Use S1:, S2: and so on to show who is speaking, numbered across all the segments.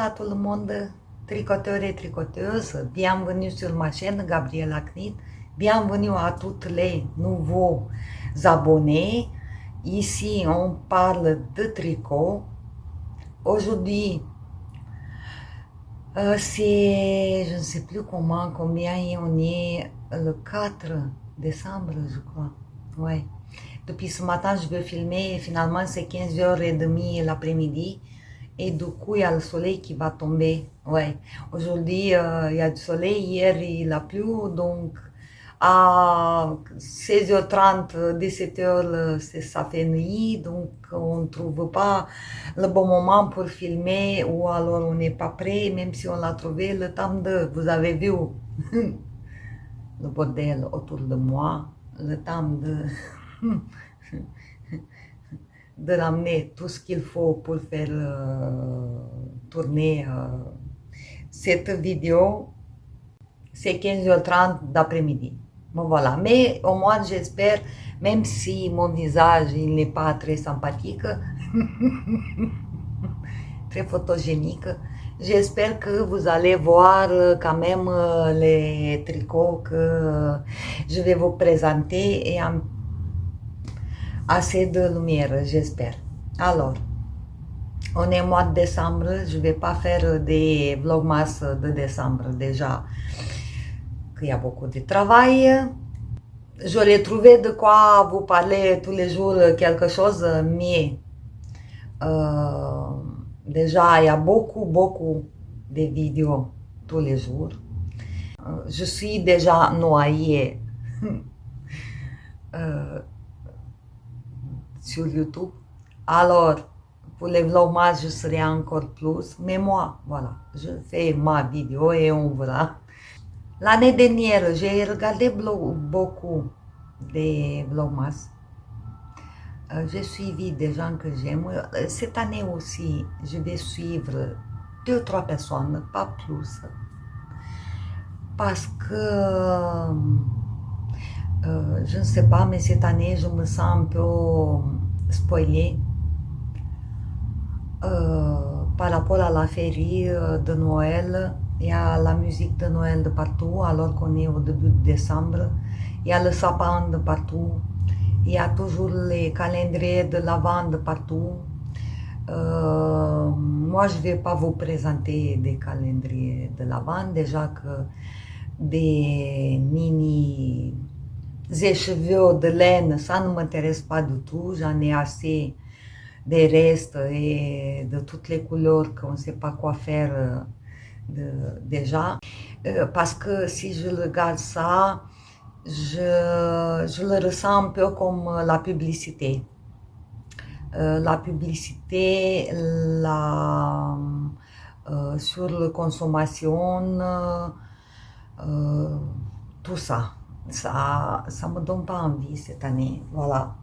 S1: à tout le monde, tricoteurs et tricoteuses. Bienvenue sur ma chaîne Gabriela Knit. Bienvenue à tous les nouveaux abonnés. Ici, on parle de tricot. Aujourd'hui, c'est, je ne sais plus combien on est, le 4 décembre, je crois. Ouais. Depuis ce matin, je vais filmer et finalement, c'est 15h30 l'après-midi. Et du coup, il y a le soleil qui va tomber. Ouais. Aujourd'hui, il y a du soleil. Hier, il a plu. Donc, à 16h30, 17h, ça fait nuit. Donc, on ne trouve pas le bon moment pour filmer. Ou alors, on n'est pas prêt. Même si on l'a trouvé, le temps de... Vous avez vu le bordel autour de moi. Le temps de... de ramener tout ce qu'il faut pour faire tourner cette vidéo. C'est 15h30 d'après-midi. Bon, voilà. Mais au moins, j'espère, même si mon visage il n'est pas très sympathique, très photogénique, j'espère que vous allez voir quand même les tricots que je vais vous présenter et assez de lumière, j'espère. Alors, on est au mois de décembre, je ne vais pas faire des vlogmas de décembre déjà, qu'il y a beaucoup de travail. J'aurais trouvé de quoi vous parler tous les jours quelque chose, mais déjà il y a beaucoup de vidéos tous les jours. Je suis déjà noyée sur YouTube. Alors, pour les vlogmas, je serai encore plus. Mais moi, voilà, je fais ma vidéo et on verra. L'année dernière, j'ai regardé beaucoup de vlogmas. J'ai suivi des gens que j'aime. Cette année aussi, je vais suivre 2-3 personnes, pas plus. Parce que, je ne sais pas, mais cette année, je me sens un peu spoilée. Par rapport à la féerie de Noël, il y a la musique de Noël de partout, alors qu'on est au début de décembre. Il y a le sapin de partout. Il y a toujours les calendriers de l'Avent de partout. Moi, je ne vais pas vous présenter des calendriers de l'Avent, déjà que des mini écheveaux de laine, ça ne m'intéresse pas du tout. J'en ai assez des restes et de toutes les couleurs qu'on ne sait pas quoi faire déjà. Parce que si je regarde ça, je le ressens un peu comme la publicité. La publicité sur la consommation, tout ça. Ça me donne pas envie cette année. Voilà.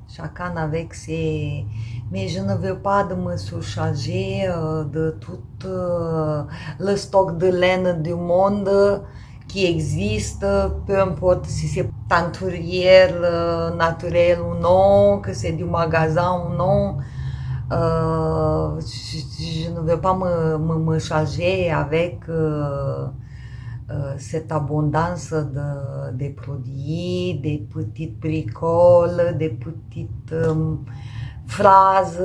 S1: Chacun avec ses... Mais je ne veux pas de me surcharger de tout le stock de laine du monde qui existe, peu importe si c'est teinturière naturelle ou non, que c'est du magasin ou non. Je ne veux pas me charger avec cette abondance de produits, des petites bricoles, des petites phrases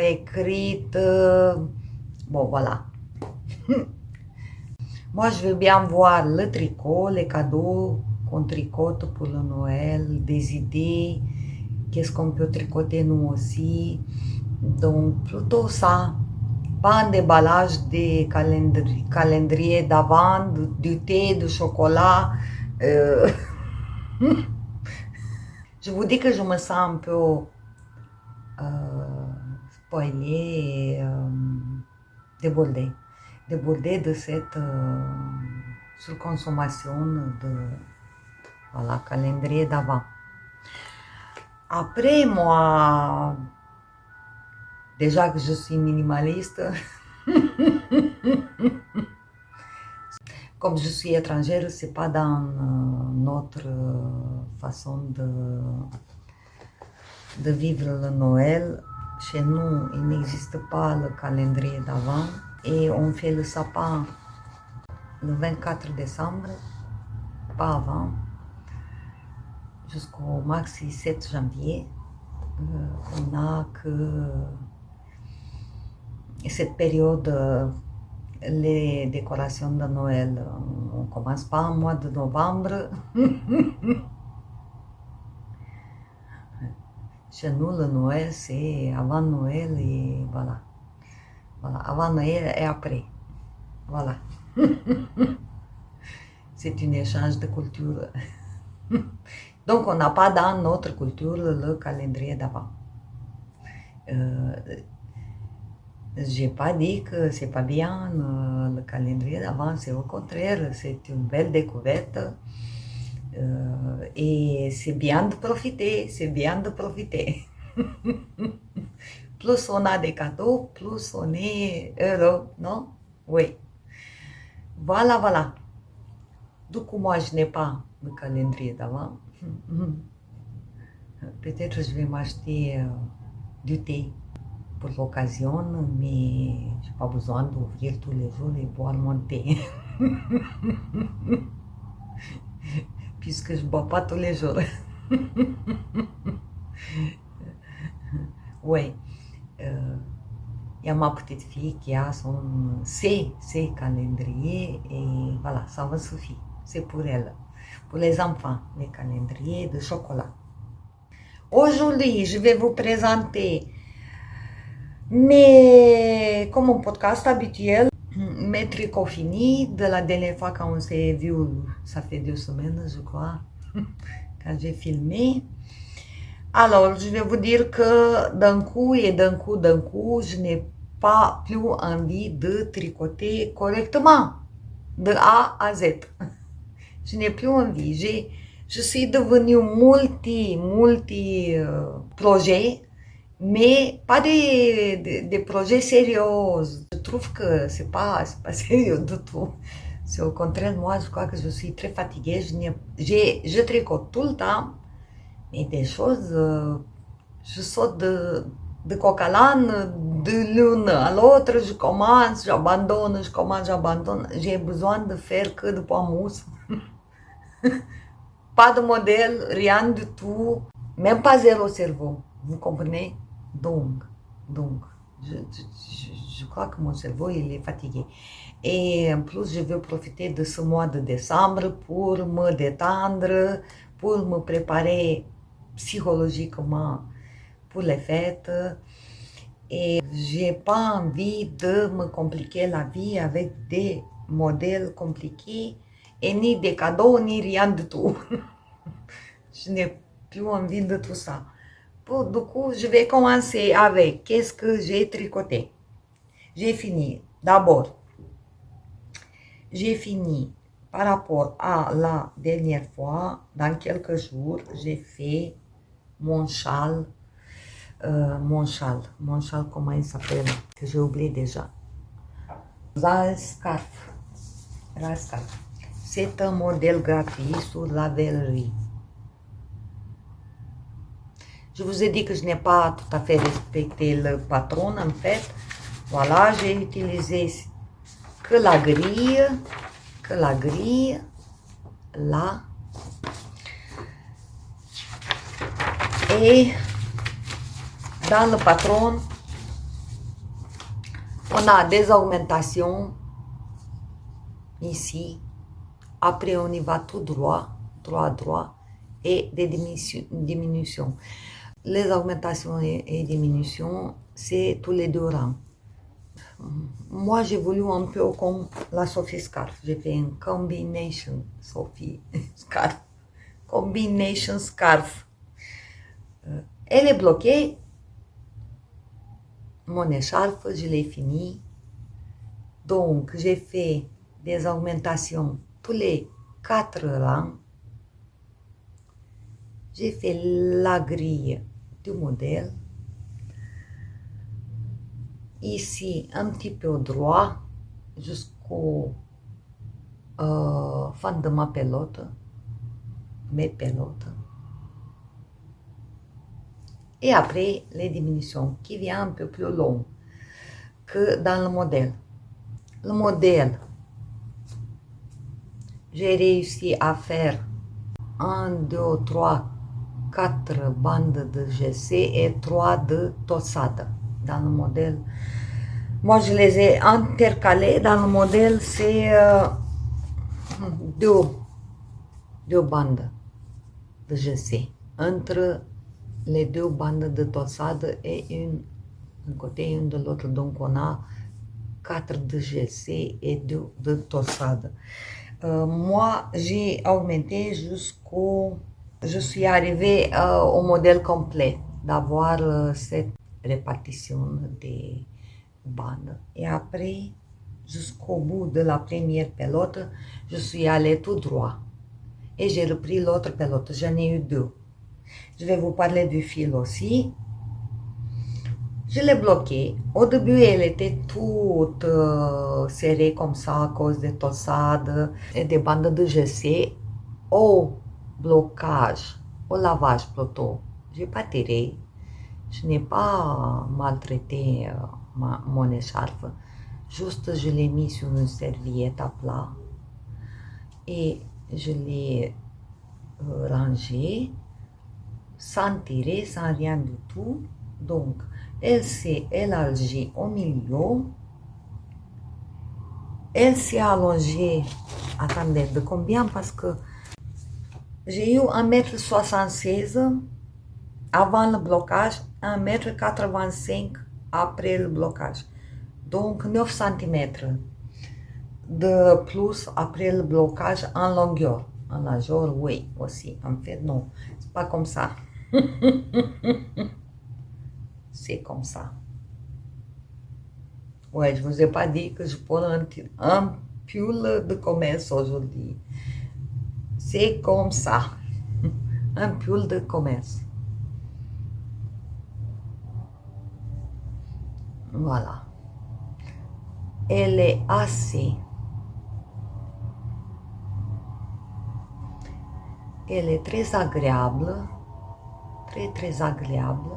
S1: écrites. Bon, voilà. Moi, je veux bien voir le tricot, les cadeaux qu'on tricote pour le Noël, des idées, qu'est-ce qu'on peut tricoter nous aussi. Donc, plutôt ça. Pas un déballage des calendriers d'avant, du thé, du chocolat. Je vous dis que je me sens un peu spoilée et débordée. Débordée de cette surconsommation de voilà, calendrier d'avant. Après, moi, déjà que je suis minimaliste, comme je suis étrangère, c'est pas dans notre façon de vivre le Noël. Chez nous, il n'existe pas le calendrier d'avant. et on fait le sapin le 24 décembre, pas avant, jusqu'au maxi 7 janvier. On n'a que cette période, les décorations de Noël. On commence pas au mois de novembre. Chez nous, le Noël, c'est avant Noël et voilà. Voilà, avant Noël et après. Voilà. C'est un échange de culture. Donc, on n'a pas dans notre culture le calendrier d'avant. J'ai pas dit que c'est pas bien le calendrier d'avant, c'est au contraire, c'est une belle découverte. Et c'est bien de profiter, c'est bien de profiter. Plus on a des cadeaux, plus on est heureux, non? Oui. Voilà, voilà. Du coup, moi, je n'ai pas de calendrier d'avant. Peut-être je vais m'acheter du thé pour l'occasion, mais je n'ai pas besoin d'ouvrir tous les jours et boire mon thé. Puisque je ne bois pas tous les jours. Oui. Il y a ma petite fille qui a ses calendriers et voilà, ça me suffit. C'est pour elle. Pour les enfants, les calendriers de chocolat. Aujourd'hui, je vais vous présenter comme un podcast habituel, mes tricots finis de la dernière fois quand on s'est vu, ça fait 2 semaines, je crois, quand j'ai filmé. Alors, je vais vous dire que d'un coup, je n'ai pas plus envie de tricoter correctement, de A à Z. Je n'ai plus envie. Je suis devenue multi-projet, mais pas des projets sérieux. Je trouve que c'est pas sérieux du tout. C'est au contraire, moi, je crois que je suis très fatiguée. Je tricote tout le temps, mais des choses, je saute de coq à l'âne, de l'une à l'autre, je commence, j'abandonne, je commence, j'abandonne. J'ai besoin de faire que de poids mousse. Pas de modèle, rien du tout, même pas zéro cerveau, vous comprenez? Donc, je crois que mon cerveau, il est fatigué. Et en plus, je veux profiter de ce mois de décembre pour me détendre, pour me préparer psychologiquement pour les fêtes. Et j'ai pas envie de me compliquer la vie avec des modèles compliqués et ni des cadeaux, ni rien du tout. Je n'ai plus envie de tout ça. Du coup, je vais commencer avec qu'est-ce que j'ai tricoté. J'ai fini. D'abord, j'ai fini par rapport à la dernière fois, dans quelques jours, j'ai fait mon châle. Comment il s'appelle? Que j'ai oublié déjà. Scarf. C'est un modèle gratuit sur la Vellery. Je vous ai dit que je n'ai pas tout à fait respecté le patron en fait. Voilà, j'ai utilisé que la grille, là. Et dans le patron, on a des augmentations ici. Après, on y va tout droit, et des diminutions. Les augmentations et diminutions, c'est tous les 2 rangs. Moi, j'ai voulu un peu comme la Sophie Scarf. J'ai fait une combination Sophie Scarf. Combination Scarf. Elle est bloquée. Mon écharpe, je l'ai fini. Donc, j'ai fait des augmentations tous les 4 rangs. J'ai fait la grille du modèle. Ici, un petit peu droit jusqu'au fin de ma pelote, mes pelotes. Et après, les diminutions qui viennent un peu plus long que dans le modèle. le modèle, j'ai réussi à faire 1, 2, 3, 4 bandes de GC et 3 de tossade dans le modèle. Moi, je les ai intercalés. Dans le modèle, c'est deux bandes de GC entre les deux bandes de tossade et une d'un côté et une de l'autre. Donc, on a 4 de GC et 2 de tossade. Moi, j'ai augmenté jusqu'au... Je suis arrivée au modèle complet, d'avoir cette répartition des bandes. Et après, jusqu'au bout de la première pelote, je suis allée tout droit. Et j'ai repris l'autre pelote, j'en ai eu 2. Je vais vous parler du fil aussi. Je l'ai bloqué. Au début, elle était toute serrée comme ça à cause des tossades et des bandes de GC. Au blocage, au lavage plutôt, j'ai pas tiré. Je n'ai pas maltraité mon écharpe. Juste, je l'ai mis sur une serviette à plat et je l'ai rangée sans tirer, sans rien du tout. Donc, elle s'est élargie au milieu. Elle s'est allongée, attendez, de combien? Parce que j'ai eu 1,76 m avant le blocage, 1,85 m après le blocage. Donc 9 cm de plus après le blocage en longueur. En largeur, oui, aussi. En fait, non, c'est pas comme ça. C'est comme ça. Ouais, je vous ai pas dit que je porte un pull de commerce aujourd'hui. C'est comme ça. Un pull de commerce. Voilà. Elle est assez. Elle est très agréable. Très agréable.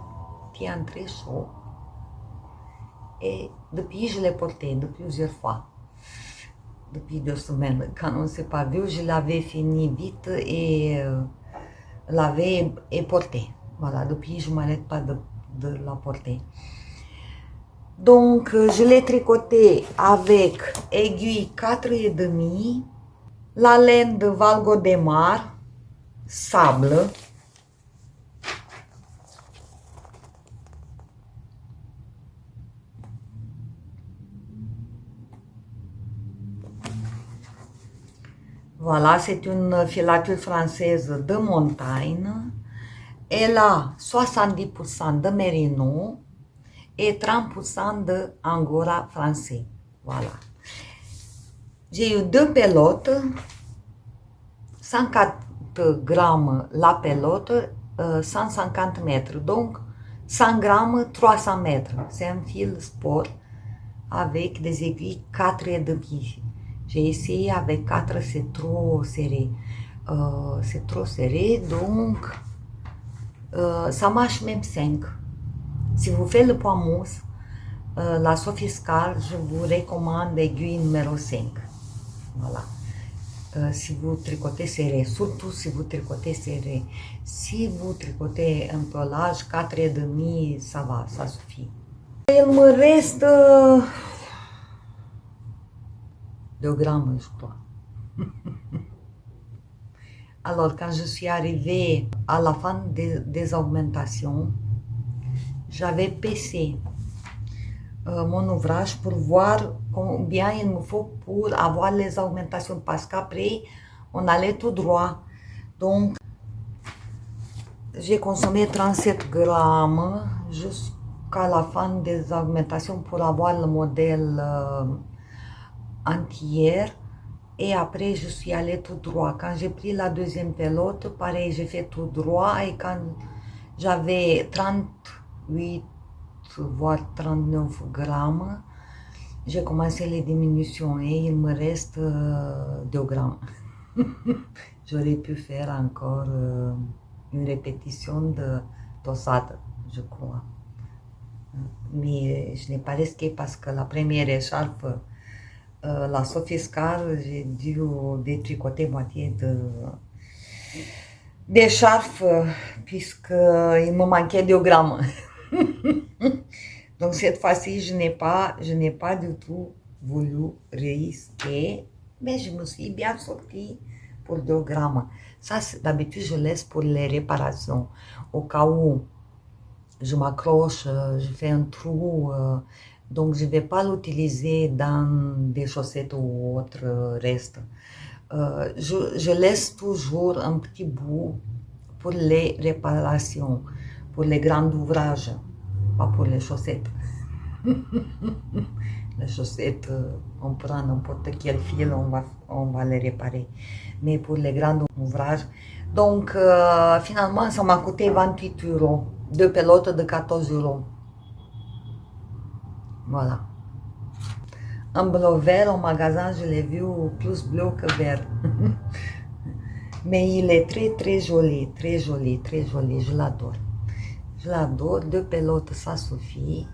S1: Tient très chaud. Et depuis, je l'ai porté de plusieurs fois. Depuis 2 semaines. Quand on ne s'est pas vu, je l'avais fini vite et lavé et porté. Voilà, depuis, je ne m'arrête pas de la porter. Donc, je l'ai tricoté avec aiguille 4,5, la laine de Valgo de Mar, sable. Voilà, c'est une filature française de montagne. Elle a 70% de mérino et 30% de angora français. Voilà. J'ai eu 2 pelotes, 104 grammes la pelote, 150 mètres. Donc, 100 grammes, 300 mètres. C'est un fil sport avec des aiguilles 4,5. J'ai essayé avec 4, c'est trop serré. C'est trop serré, donc ça marche même 5. Si vous faites le point mousse, la Sophiscar, je vous recommande l'aiguille numéro 5. Voilà. Si vous tricotez serré, surtout si vous tricotez serré. Si vous tricotez un peu large, 4,5, ça va, ça suffit. Il me reste 2 grammes, je crois. Alors, quand je suis arrivée à la fin des augmentations, j'avais pesé mon ouvrage pour voir combien il me faut pour avoir les augmentations, parce qu'après, on allait tout droit. Donc, j'ai consommé 37 grammes jusqu'à la fin des augmentations pour avoir le modèle entier. Et après, je suis allée tout droit. Quand j'ai pris la deuxième pelote, pareil, j'ai fait tout droit. Et quand j'avais 38, voire 39 grammes, j'ai commencé les diminutions et il me reste 2 grammes. J'aurais pu faire encore une répétition de tossade, je crois. Mais je n'ai pas risqué parce que la première écharpe La Sofiscar, j'ai dû détricoter moitié d'écharpe puisqu'il me manquait 2 grammes. Donc cette fois-ci, je n'ai pas du tout voulu risquer, mais je me suis bien sortie pour 2 grammes. Ça, d'habitude, je laisse pour les réparations, au cas où je m'accroche, je fais un trou, donc je ne vais pas l'utiliser dans des chaussettes ou autre reste. Je laisse toujours un petit bout pour les réparations, pour les grands ouvrages, pas pour les chaussettes. Les chaussettes, on prend n'importe quel fil, on va les réparer. Mais pour les grands ouvrages, donc finalement ça m'a coûté 28 euros, 2 pelotes de 14 euros. Voilà. Un bleu vert au magasin, je l'ai vu plus bleu que vert. Mais il est très joli, je l'adore. Je l'adore, 2 pelotes, ça suffit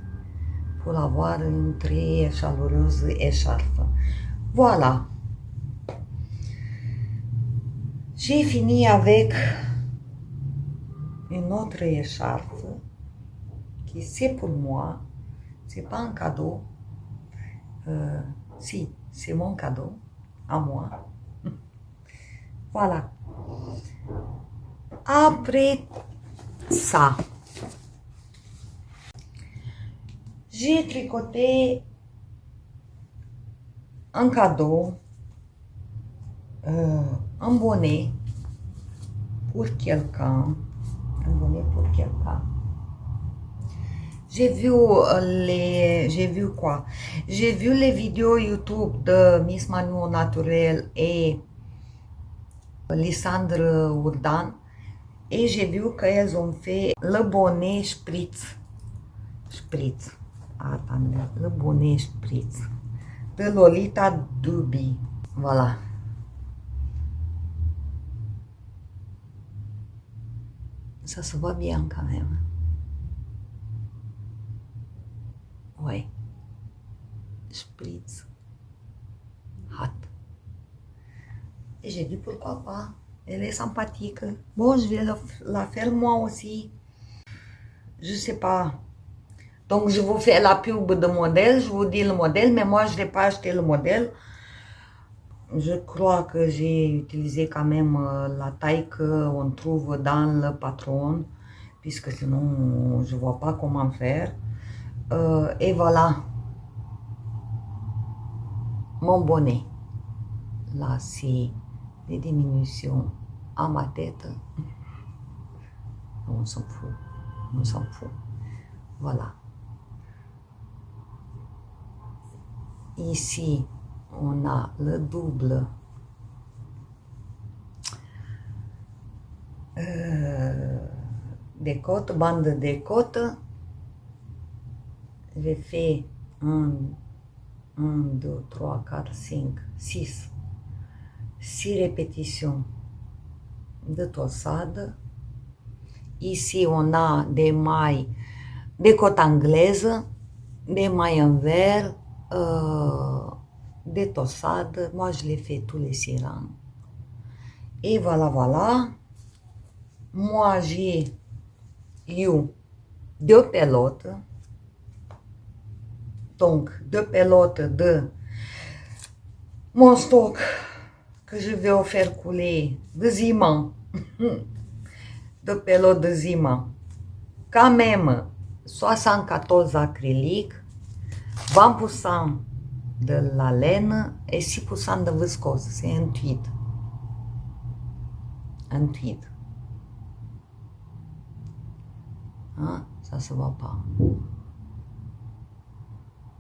S1: pour avoir une très chaleureuse écharpe. Voilà. J'ai fini avec une autre écharpe qui c'est pour moi, c'est pas un cadeau. Si, c'est mon cadeau à moi. Voilà. Après ça, j'ai tricoté un cadeau, un bonnet pour quelqu'un. Un bonnet pour quelqu'un. J'ai vu quoi? J'ai vu les vidéos YouTube de Miss Manu au Naturel et Lisandre Urdan et j'ai vu qu'elles ont fait le bonnet Spritz. Attendez, le bonnet Spritz de Lolita Dubi. Voilà. Ça se voit bien quand même. Ouais. Spritz. Hot. Et j'ai dit pourquoi pas. Elle est sympathique. Bon, je vais la faire moi aussi. Je sais pas. Donc, je vous fais la pub de modèle. Je vous dis le modèle, mais moi, je n'ai pas acheté le modèle. Je crois que j'ai utilisé quand même la taille qu'on trouve dans le patron, puisque sinon, je ne vois pas comment faire. Et voilà. Mon bonnet. Là, c'est des diminutions à ma tête. On s'en fout. On s'en fout. Voilà. Ici, on a le double des côtes, bande des côtes. J'ai fait 1, 2, 3, 4, 5, 6 répétitions de torsade. Ici, on a des mailles, des côtes anglaises, des mailles en verre, des torsades. Moi, je les fais tous les 6 rangs. Et voilà. Moi, j'ai eu 2 pelotes. Donc, 2 pelotes de mon stock que je vais faire couler de Zima. 2 pelotes de Zima. Quand même, 74 acrylique, 20% de la laine et 6% de viscose. C'est un tweed. Un tweed. Hein? Ça se voit pas.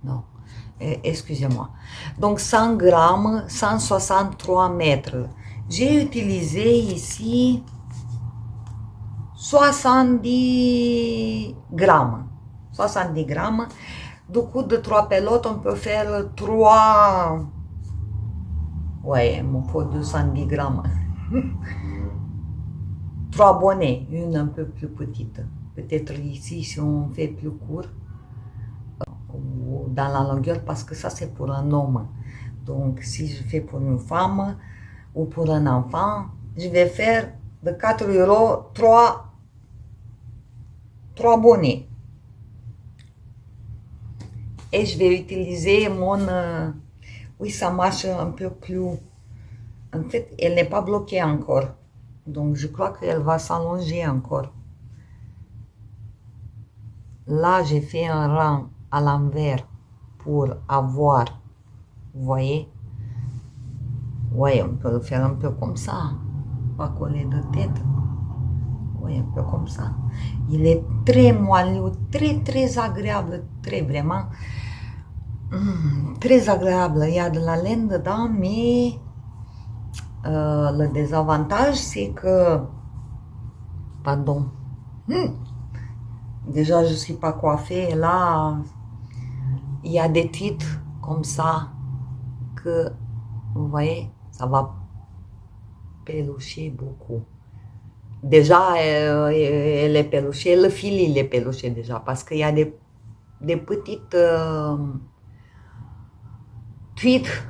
S1: Non. Excusez-moi. Donc 100 grammes, 163 mètres. J'ai utilisé ici 70 grammes. 70 grammes. Du coup, de 3 pelotes, on peut faire 3. Ouais, il me faut 210 grammes. 3 bonnets, une un peu plus petite. Peut-être ici, si on fait plus court, dans la longueur, parce que ça, c'est pour un homme. Donc, si je fais pour une femme ou pour un enfant, je vais faire de 4 euros 3 bonnets. Et je vais utiliser mon... oui, ça marche un peu plus... En fait, elle n'est pas bloquée encore. Donc, je crois qu'elle va s'allonger encore. Là, j'ai fait un rang à l'envers pour avoir, vous voyez? Oui, on peut le faire un peu comme ça. Pas coller de tête. Oui, un peu comme ça. Il est très moelleux, très agréable, très vraiment. Très agréable. Il y a de la laine dedans, mais le désavantage, c'est que... Pardon. Déjà, je ne suis pas coiffée. Et là, il y a des titres comme ça que, vous voyez, ça va pelucher beaucoup. Déjà, elle est peluchée, le fil, il est peluché déjà, parce qu'il y a des petites titres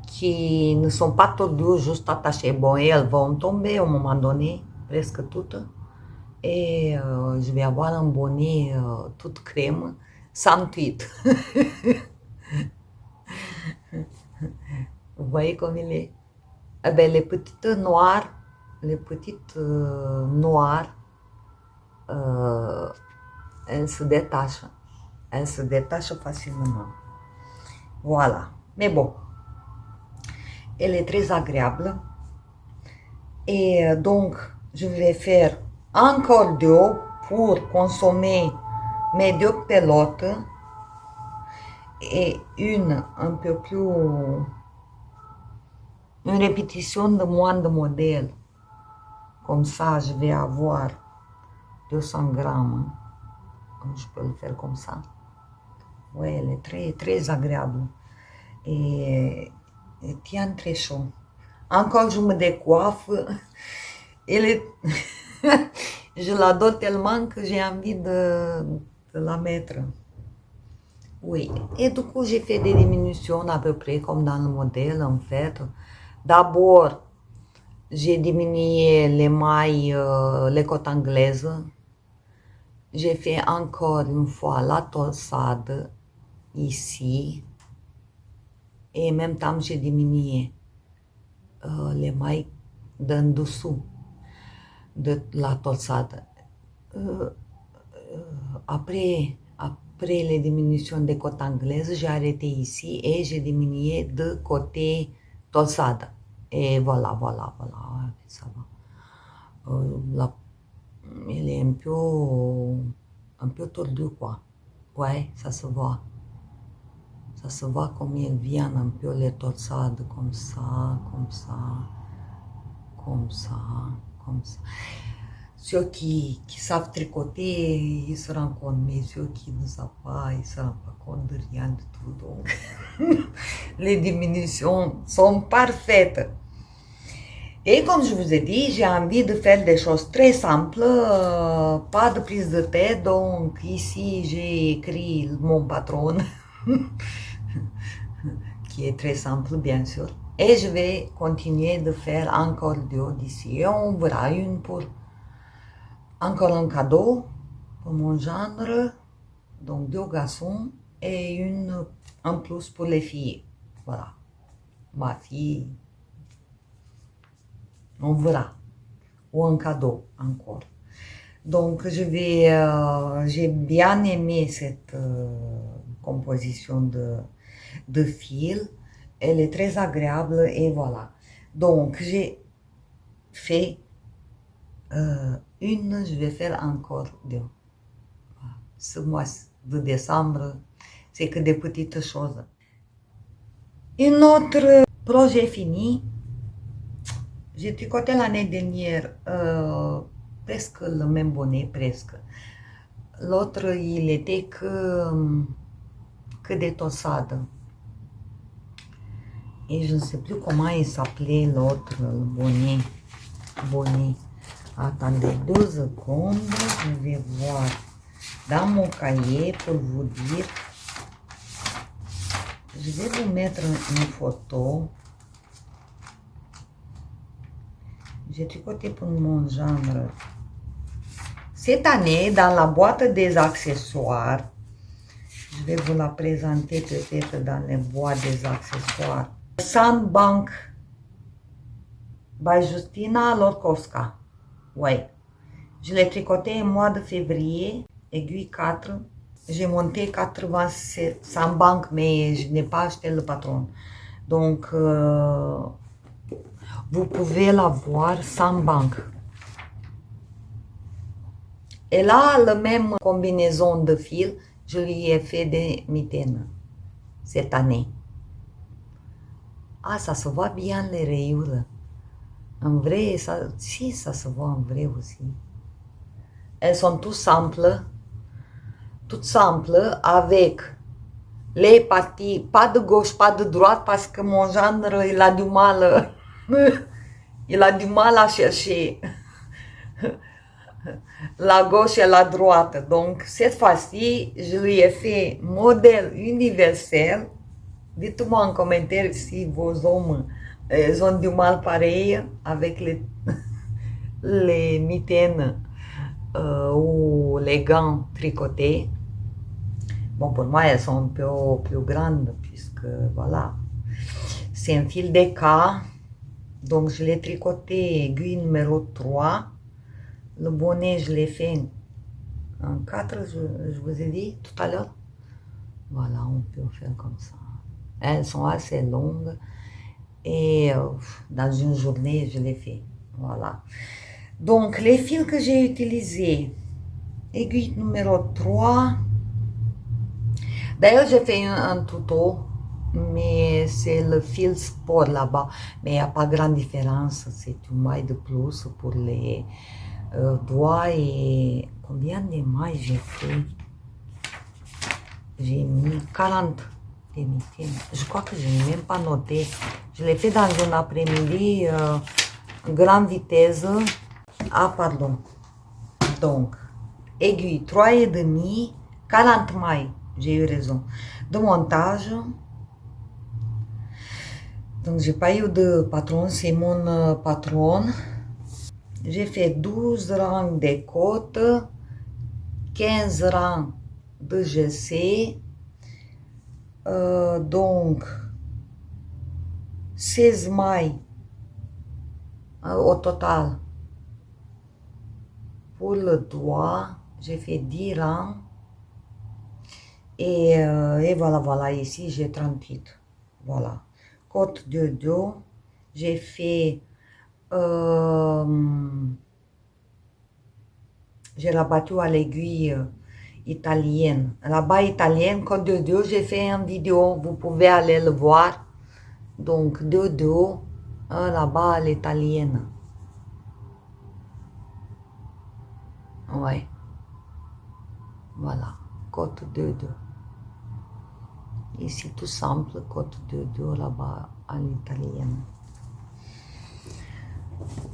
S1: qui ne sont pas tordus, juste attachés. Bon, et elles vont tomber au moment donné, presque toutes. Et je vais avoir un bonnet toute crème, sans tweet. Vous voyez comme il est? Eh bien, les petites noires, elles se détachent. Elles se détachent facilement. Voilà. Mais bon, elle est très agréable. Et donc, je vais faire encore deux pour consommer mes 2 pelotes et une un peu plus, une répétition de moins de modèles. Comme ça, je vais avoir 200 grammes. Je peux le faire comme ça. Oui, elle est très agréable. Et elle tient très chaud. Encore, je me décoiffe. Elle est... je l'adore tellement que j'ai envie de la mettre. Oui, et du coup, j'ai fait des diminutions à peu près comme dans le modèle, en fait. D'abord, j'ai diminué les mailles, les côtes anglaises. J'ai fait encore une fois la torsade ici. Et en même temps, j'ai diminué les mailles d'en dessous de la torsade. Après les diminutions des côtes anglaises, j'ai arrêté ici et j'ai diminué de côté torsade. Et voilà, ça va. Elle est un peu tordue, quoi. Ouais, ça se voit. Ça se voit comme elles viennent un peu les torsades, comme ça. Ceux qui savent tricoter, ils se rendent compte, mais ceux qui ne savent pas, ils ne se rendent pas compte de rien du tout. Donc, les diminutions sont parfaites. Et comme je vous ai dit, j'ai envie de faire des choses très simples, pas de prise de tête. Donc ici, j'ai écrit mon patron, qui est très simple, bien sûr. Et je vais continuer de faire encore 2 d'ici. Et on verra une pour encore un cadeau pour mon gendre, donc 2 garçons, et une en plus pour les filles. Voilà, ma fille, on verra, ou un cadeau encore. Donc j'ai bien aimé cette composition de fil, elle est très agréable et voilà. Donc j'ai fait une, je vais faire encore 2. Ce mois de décembre, c'est que des petites choses. Un autre projet fini, j'ai tricoté l'année dernière presque le même bonnet, presque. L'autre, il était que des torsades. Et je ne sais plus comment il s'appelait l'autre, le bonnet. Attendez 2 secondes, je vais voir dans mon cahier pour vous dire. Je vais vous mettre une photo. J'ai tricoté pour mon genre. Cette année, dans la boîte des accessoires, je vais vous la présenter peut-être dans les boîtes des accessoires. Sandbank by Justina Lorkovska. Ouais. Je l'ai tricoté au mois de février, aiguille 4. J'ai monté 87 Sandbank, mais je n'ai pas acheté le patron. Donc, vous pouvez la voir Sandbank. Elle a la même combinaison de fils. Je lui ai fait des mitaines cette année. Ah, ça se voit bien les rayures. En vrai, ça, si, ça se voit en vrai aussi. Elles sont toutes simples avec les parties, pas de gauche, pas de droite, parce que mon gendre, il a du mal, il a du mal à chercher la gauche et la droite. Donc, cette fois-ci, je lui ai fait modèle universel. Dites-moi en commentaire si vos hommes ont du mal pareil avec les mitaines ou les gants tricotés. Bon, pour moi, elles sont un peu plus grandes, puisque, voilà, c'est un fil DK. Donc, je l'ai tricoté aiguille numéro 3. Le bonnet, je l'ai fait en 4, je vous ai dit tout à l'heure. Voilà, on peut faire comme ça. Elles sont assez longues. Et dans une journée, je l'ai fait. Voilà. Donc, les fils que j'ai utilisés. Aiguille numéro 3. D'ailleurs, j'ai fait un tuto, mais c'est le fil sport là-bas. Mais il n'y a pas grande différence. C'est une maille de plus pour les doigts. Et combien de mailles j'ai fait? J'ai mis 40 des mitaines. Je crois que je n'ai même pas noté. Je l'ai fait dans un après-midi, grande vitesse. Ah, pardon. Donc, aiguille 3,5, 40 mailles. J'ai eu raison. De montage. Donc, j'ai pas eu de patron, c'est mon patron. J'ai fait 12 rangs de côtes, 15 rangs de GC. Donc, 16 mailles au total. Pour le doigt, j'ai fait 10 rangs. Et voilà, ici j'ai 38. Voilà. Côte de dos, j'ai fait... j'ai rabattu à l'aiguille italienne. Là-bas, italienne, côte de dos, j'ai fait une vidéo. Vous pouvez aller le voir. Donc, de dos, là-bas, à l'italienne. Ouais. Voilà. Côte de dos. Ici, tout simple, côte de dos là-bas à l'italienne.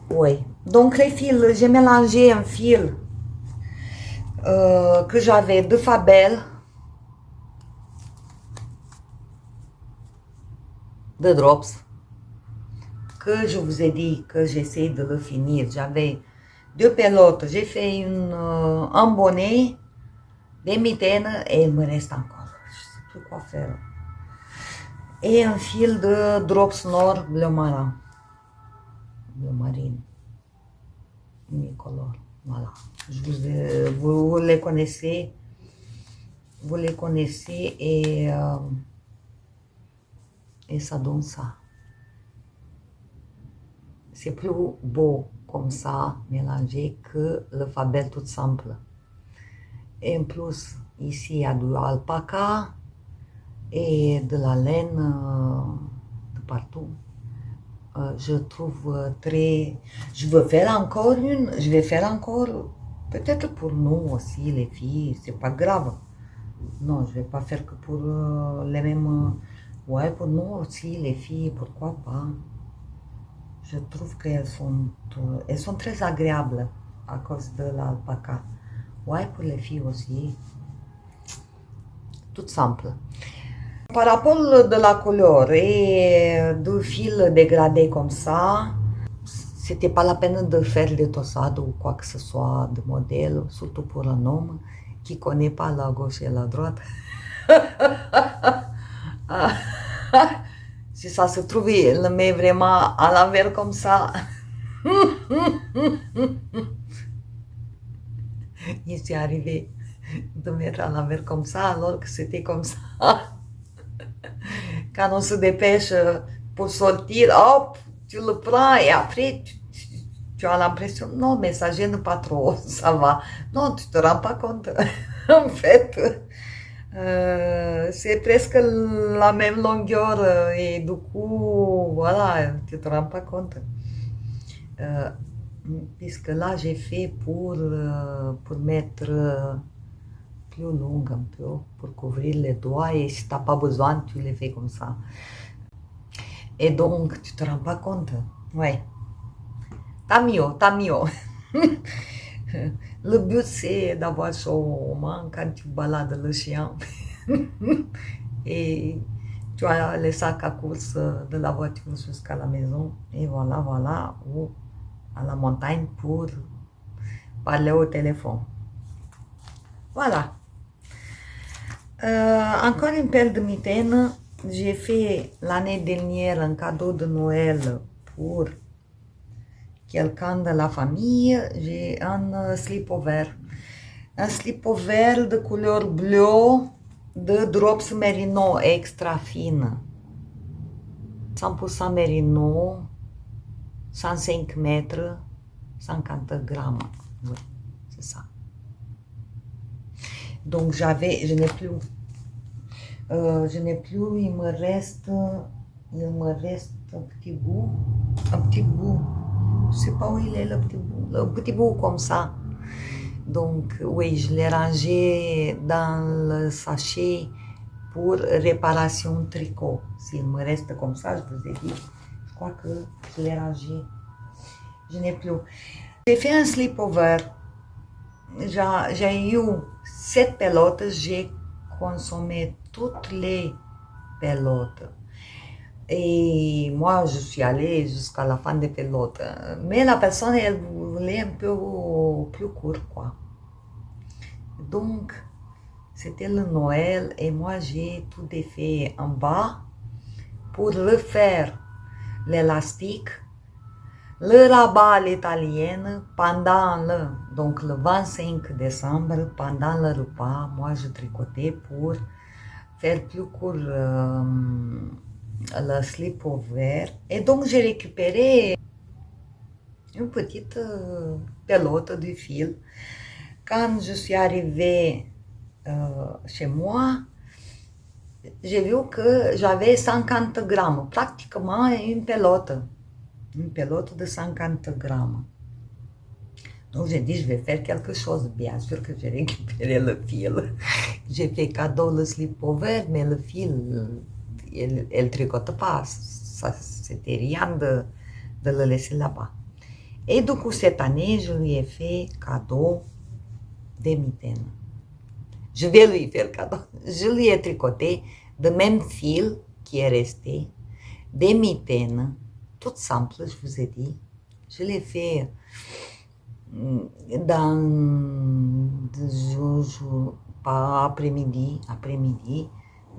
S1: Oui. Donc, les fils, j'ai mélangé un fil que j'avais de Fabel, de Drops, que je vous ai dit que j'essaie de le finir. J'avais 2 pelotes, j'ai fait un bonnet, des mitaines et il me reste encore. Je ne sais plus quoi faire. Et un fil de Drops Nord bleu marin. Bleu marine. Unicolore. Voilà. Vous les connaissez. Vous les connaissez et ça donne ça. C'est plus beau comme ça, mélangé, que le Fabel tout simple. Et en plus, ici, il y a du alpaca et de la laine de partout. Je trouve très... Je veux faire encore une, je vais faire encore, peut-être pour nous aussi, les filles, c'est pas grave. Non, je vais pas faire que pour les mêmes... ouais, pour nous aussi, les filles, pourquoi pas. Je trouve qu'elles sont très agréables à cause de l'alpaca. Ouais, pour les filles aussi. Tout simple. Par rapport de la couleur et du fil dégradé comme ça, c'était pas la peine de faire de tosade ou quoi que ce soit de modèle, surtout pour un homme qui connaît pas la gauche et la droite. Si ça se trouve, il le met vraiment à l'envers comme ça. Il s'est arrivé de mettre à l'envers comme ça, alors que c'était comme ça. Quand on se dépêche pour sortir, hop, tu le prends et après tu as l'impression, non, mais ça gêne pas trop, ça va. Non, tu te rends pas compte. En fait, c'est presque la même longueur et du coup, voilà, tu te rends pas compte. Euh, Puisque là, j'ai fait pour mettre plus long un peu, pour couvrir les doigts et si tu n'as pas besoin, tu les fais comme ça. Et donc, tu te rends pas compte. Ouais. Tant mieux, tant mieux. Le but, c'est d'avoir chaud aux mains quand tu balades le chien. Et tu as les sacs à course de la voiture jusqu'à la maison. Et voilà, voilà, ou à la montagne pour parler au téléphone. Voilà. Encore une paire de mitaines. J'ai fait l'année dernière un cadeau de Noël pour quelqu'un de la famille. J'ai un slip-over. Un slip-over de couleur bleue de drops merino extra fine. 100% merino, 105 mètres, 50 grammes. Oui, c'est ça. Donc je n'ai plus, il me reste un petit bout, je sais pas où il est le petit bout comme ça. Donc oui, je l'ai rangé dans le sachet pour réparation tricot. S'il me reste comme ça, je vous ai dit, je crois que je l'ai rangé. Je n'ai plus. J'ai fait un slip-over. J'ai eu 7 pelotes, j'ai consommé toutes les pelotes. Et moi, je suis allée jusqu'à la fin des pelotes. Mais la personne, elle voulait un peu plus court, quoi. Donc, c'était le Noël et moi, j'ai tout défait en bas pour refaire l'élastique. Le rabat à l'italienne pendant le 25 décembre, pendant le repas, moi je tricotais pour faire plus court le slip-over. Et donc j'ai récupéré une petite pelote de fil. Quand je suis arrivée chez moi, j'ai vu que j'avais 50 grammes, pratiquement une pelote de 50 grammes. Donc j'ai dit, je vais faire quelque chose. Bien sûr que j'ai récupéré le fil. J'ai fait cadeau le slip-over, mais le fil, elle tricote pas. Ça, c'était rien de le laisser là-bas. Et du coup, cette année, je lui ai fait cadeau des mitaines. Je vais lui faire cadeau. Je lui ai tricoté de même fil qui est resté, des mitaines, toutes simples, je vous ai dit. Je l'ai fait pas après-midi,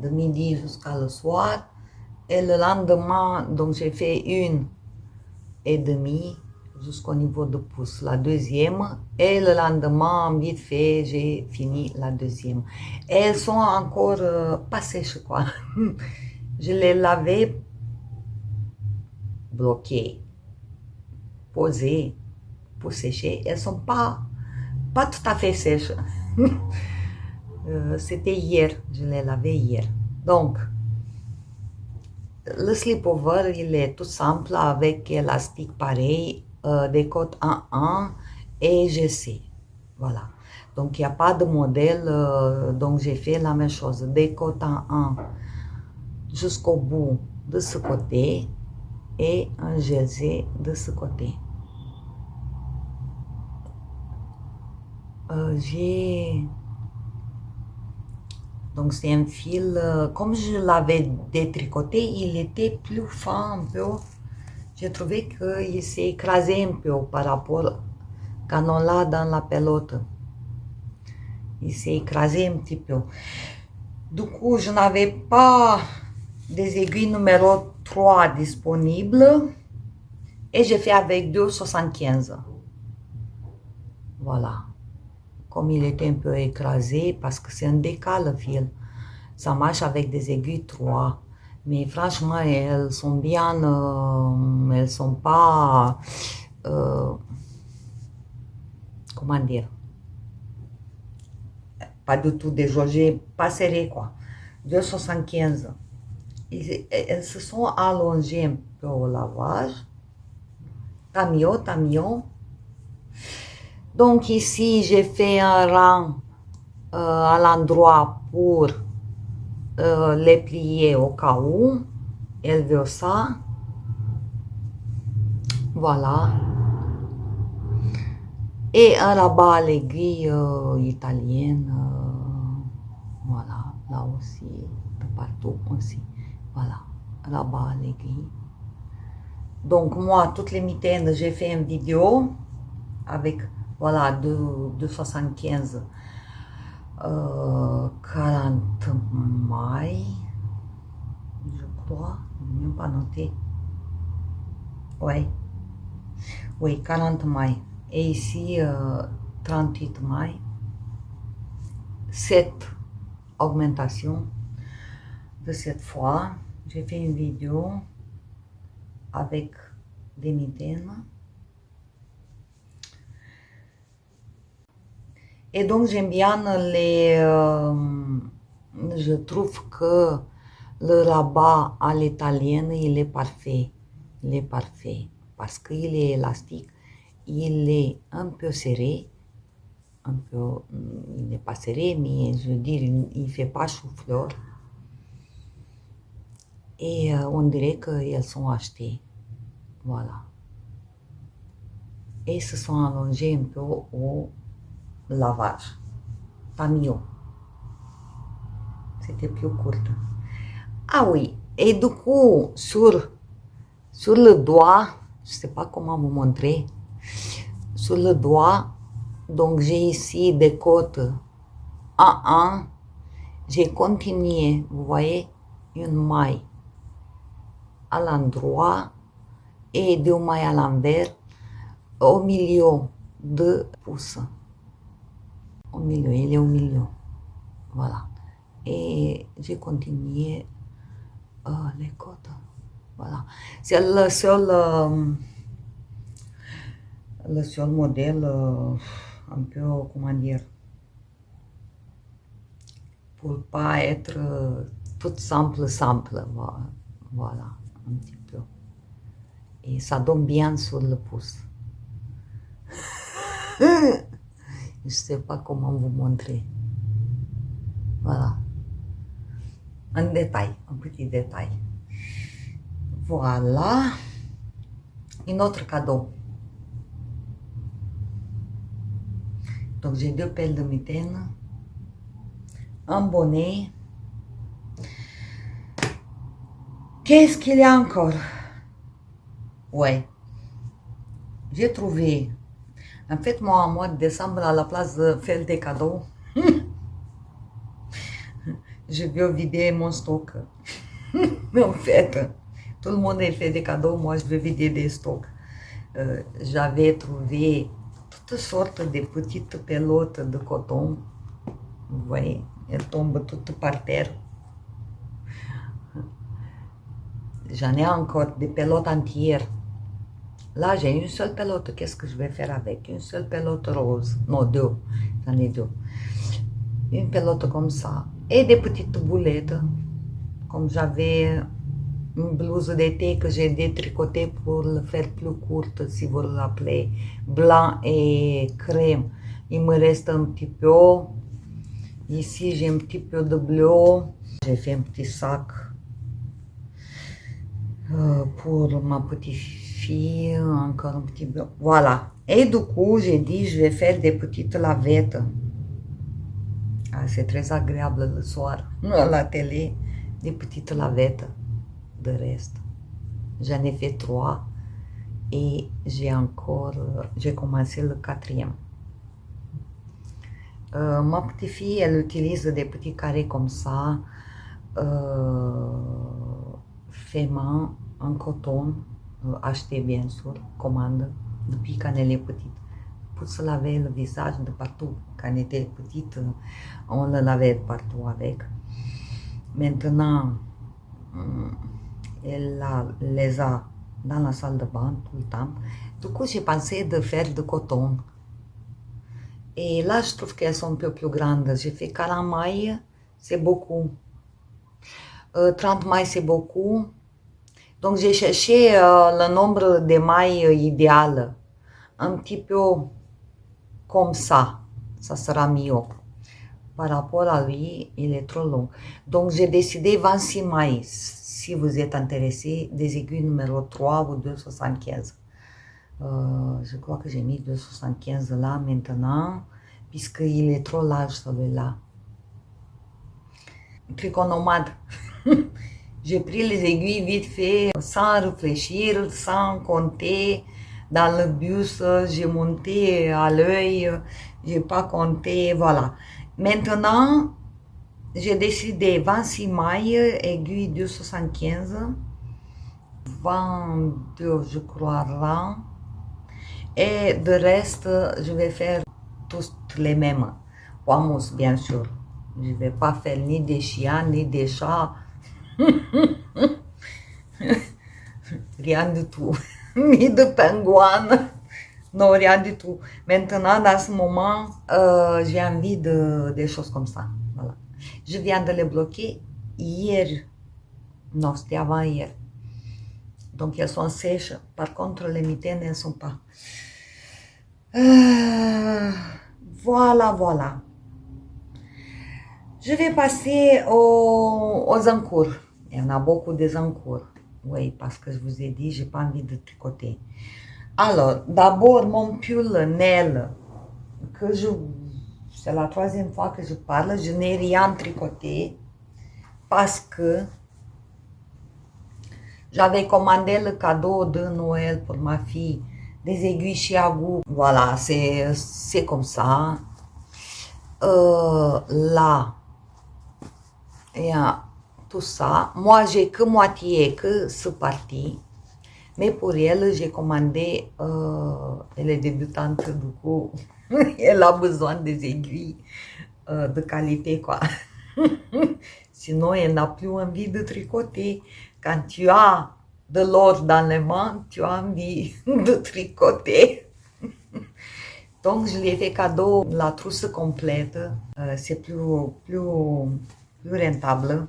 S1: de midi jusqu'à le soir. Et le lendemain, donc j'ai fait 1,5 jusqu'au niveau de pouce, la deuxième. Et le lendemain, vite fait, j'ai fini la deuxième. Et elles sont encore pas sèches, quoi. Je les lavais bloquées, posées pour sécher. Elles sont pas tout à fait sèches. C'était hier, je l'ai lavé hier. Donc, le slip-over, il est tout simple avec élastique pareil, des côtes 1-1 et GC. Voilà. Donc, il n'y a pas de modèle, donc j'ai fait la même chose. Des côtes 1-1 jusqu'au bout de ce côté et un GC de ce côté. J'ai Donc c'est un fil, comme je l'avais détricoté, il était plus fin un peu. J'ai trouvé qu'il s'est écrasé un peu par rapport quand on l'a dans la pelote. Il s'est écrasé un petit peu. Du coup, je n'avais pas des aiguilles numéro 3 disponibles et j'ai fait avec 2,75. Voilà. Comme il était un peu écrasé, parce que c'est un décal le fil. Ça marche avec des aiguilles 3. Mais franchement, elles sont bien, elles sont pas, comment dire, pas du tout déjaugées, pas serrées quoi. 2,75. Elles se sont allongées un peu au lavage. Tant mieux, tant mieux. Donc ici, j'ai fait un rang à l'endroit pour les plier au cas où. Elle veut ça. Voilà. Et un rabat à l'aiguille italienne. Voilà. Là aussi. De partout aussi. Voilà. Rabat à l'aiguille. Donc moi, toutes les mitaines, j'ai fait une vidéo avec, voilà, de 75 40 mailles, je crois, même pas noté. Ouais. Oui, 40 mailles. Et ici, 38 mailles. 7 augmentations de cette fois. J'ai fait une vidéo avec des mitaines. Et donc, j'aime bien les... je trouve que le rabat à l'italienne, il est parfait. Il est parfait. Parce qu'il est élastique. Il est un peu serré. Un peu... Il n'est pas serré, mais je veux dire, il ne fait pas chou-fleur. Et on dirait qu'elles sont achetées. Voilà. Et se sont allongées un peu au lavage. Pas mieux. C'était plus courte. Ah oui, et du coup, sur le doigt, je ne sais pas comment vous montrer, sur le doigt, donc j'ai ici des côtes 1, j'ai continué, vous voyez, une maille à l'endroit et deux mailles à l'envers au milieu de pouce. Au milieu, il est au milieu. Voilà. Et j'ai continué les côtes. Voilà. C'est le seul modèle un peu, comment dire, pour pas être tout simple. Voilà, un petit peu. Et ça donne bien sur le pouce. Je sais pas comment vous montrer. Voilà. Un détail, un petit détail. Voilà. Un autre cadeau. Donc j'ai 2 paires de mitaines, un bonnet. Qu'est-ce qu'il y a encore? Ouais. J'ai trouvé. En fait, moi, en mois de décembre, à la place de faire des cadeaux, je vais vider mon stock. En fait, tout le monde a fait des cadeaux, moi je vais vider des stocks. J'avais trouvé toutes sortes de petites pelotes de coton. Vous voyez, elles tombent toutes par terre. J'en ai encore des pelotes entières. Là, j'ai une seule pelote. Qu'est-ce que je vais faire avec? Une seule pelote rose. Non, 2. J'en ai 2. Une pelote comme ça. Et des petites boulettes. Comme j'avais une blouse d'été que j'ai détricotée pour le faire plus courte, si vous le rappelez. Blanc et crème. Il me reste un petit peu. Ici, j'ai un petit peu de bleu. J'ai fait un petit sac pour ma petite fille. Encore un petit peu. Voilà. Et du coup, j'ai dit, je vais faire des petites lavettes Ah, c'est très agréable le soir à la télé, des petites lavettes de reste. J'en ai fait 3 et j'ai commencé le 4e. Ma petite fille, elle utilise des petits carrés comme ça, euh, faits main, en coton, acheté bien sûr, commande, depuis quand elle est petite. Pour se laver le visage de partout. Quand elle était petite, on le lavait partout avec. Maintenant, les a dans la salle de bain tout le temps. Du coup, j'ai pensé de faire de coton. Et là, je trouve qu'elles sont un peu plus grandes. J'ai fait 40 mailles, c'est beaucoup. 30 mailles, c'est beaucoup. Donc, j'ai cherché le nombre de mailles idéal. Un petit peu comme ça sera mieux. Par rapport à lui, il est trop long. Donc, j'ai décidé 26 mailles. Si vous êtes intéressé, des aiguilles numéro 3 ou 2,75. Je crois que j'ai mis 2,75 là maintenant, puisqu'il est trop large celui-là. Tricot nomade. J'ai pris les aiguilles vite fait, sans réfléchir, sans compter. Dans le bus, j'ai monté à l'œil, j'ai pas compté, voilà. Maintenant, j'ai décidé 26 mailles, aiguille 2,75, 22, je crois, rangs. Et de reste, je vais faire tous les mêmes. Vamos, bien sûr. Je ne vais pas faire ni des chiens, ni des chats, rien du tout. Ni de pingouins. Non, rien du tout. Maintenant, dans ce moment, j'ai envie de des choses comme ça. Voilà. Je viens de les bloquer hier. Non, c'était avant-hier. Donc, elles sont sèches. Par contre, les mitaines, elles ne sont pas. Voilà, voilà. Je vais passer aux encours. Il y en a beaucoup des encours. Oui, parce que je vous ai dit, j'ai pas envie de tricoter. Alors, d'abord, mon pull Nel, c'est la 3e fois que je parle, je n'ai rien tricoté parce que j'avais commandé le cadeau de Noël pour ma fille, des aiguilles Chiago. Voilà, c'est comme ça. Là, il y a tout ça. Moi, j'ai que moitié, que ce parti. Mais pour elle, j'ai commandé, elle est débutante, du coup, elle a besoin des aiguilles de qualité, quoi. Sinon, elle n'a plus envie de tricoter. Quand tu as de l'or dans les mains, tu as envie de tricoter. Donc, je lui ai fait cadeau la trousse complète. C'est plus rentable.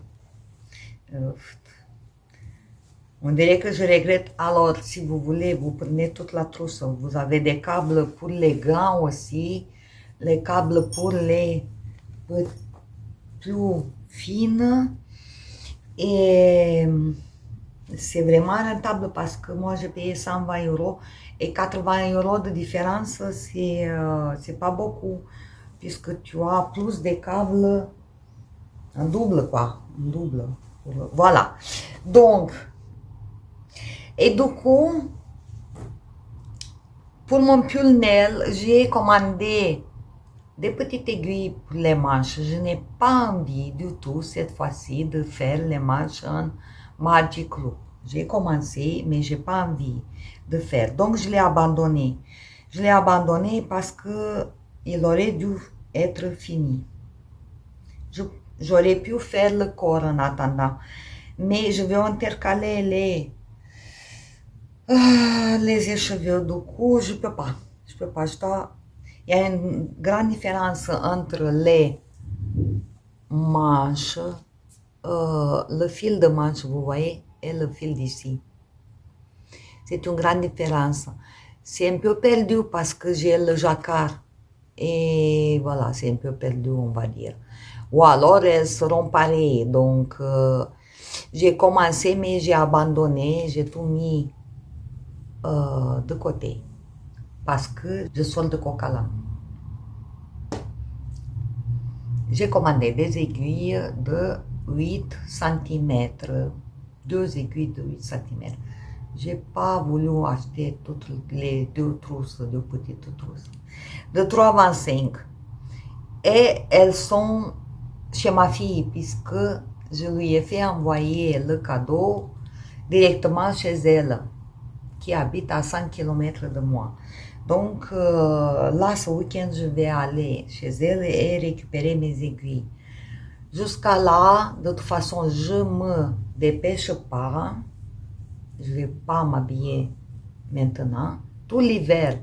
S1: On dirait que je regrette. Alors, si vous voulez, vous prenez toute la trousse. Vous avez des câbles pour les gants aussi, les câbles pour les plus fines. Et c'est vraiment rentable parce que moi, j'ai payé 120 € et 80 € de différence, c'est pas beaucoup puisque tu as plus de câbles, un double quoi, un double. Voilà. Donc, et du coup, pour mon pull Nel, j'ai commandé des petites aiguilles pour les manches. Je n'ai pas envie du tout cette fois-ci de faire les manches en Magic Loop. J'ai commencé, mais j'ai pas envie de faire. Donc, je l'ai abandonné. Je l'ai abandonné parce que il aurait dû être fini. J'aurais pu faire le corps en attendant. Mais je vais intercaler les échevelures du cou. Je peux pas. Je peux pas. Il y a une grande différence entre les manches, le fil de manche, vous voyez, et le fil d'ici. C'est une grande différence. C'est un peu perdu parce que j'ai le jacquard. Et voilà, c'est un peu perdu, on va dire. Ou alors, elles seront pareilles. Donc, j'ai commencé, mais j'ai abandonné. J'ai tout mis de côté. Parce que je solde coq à l'âne. j'ai commandé des aiguilles de 8 cm, deux aiguilles de 8 cm. J'ai pas voulu acheter toutes les deux trousses, deux petites trousses, de 3,25. Et elles sont chez ma fille, puisque je lui ai fait envoyer le cadeau directement chez elle, qui habite à 100 km de moi. Donc là, ce week-end, je vais aller chez elle et récupérer mes aiguilles. Jusqu'à là, de toute façon, je me dépêche pas. Je vais pas m'habiller maintenant. Tout l'hiver,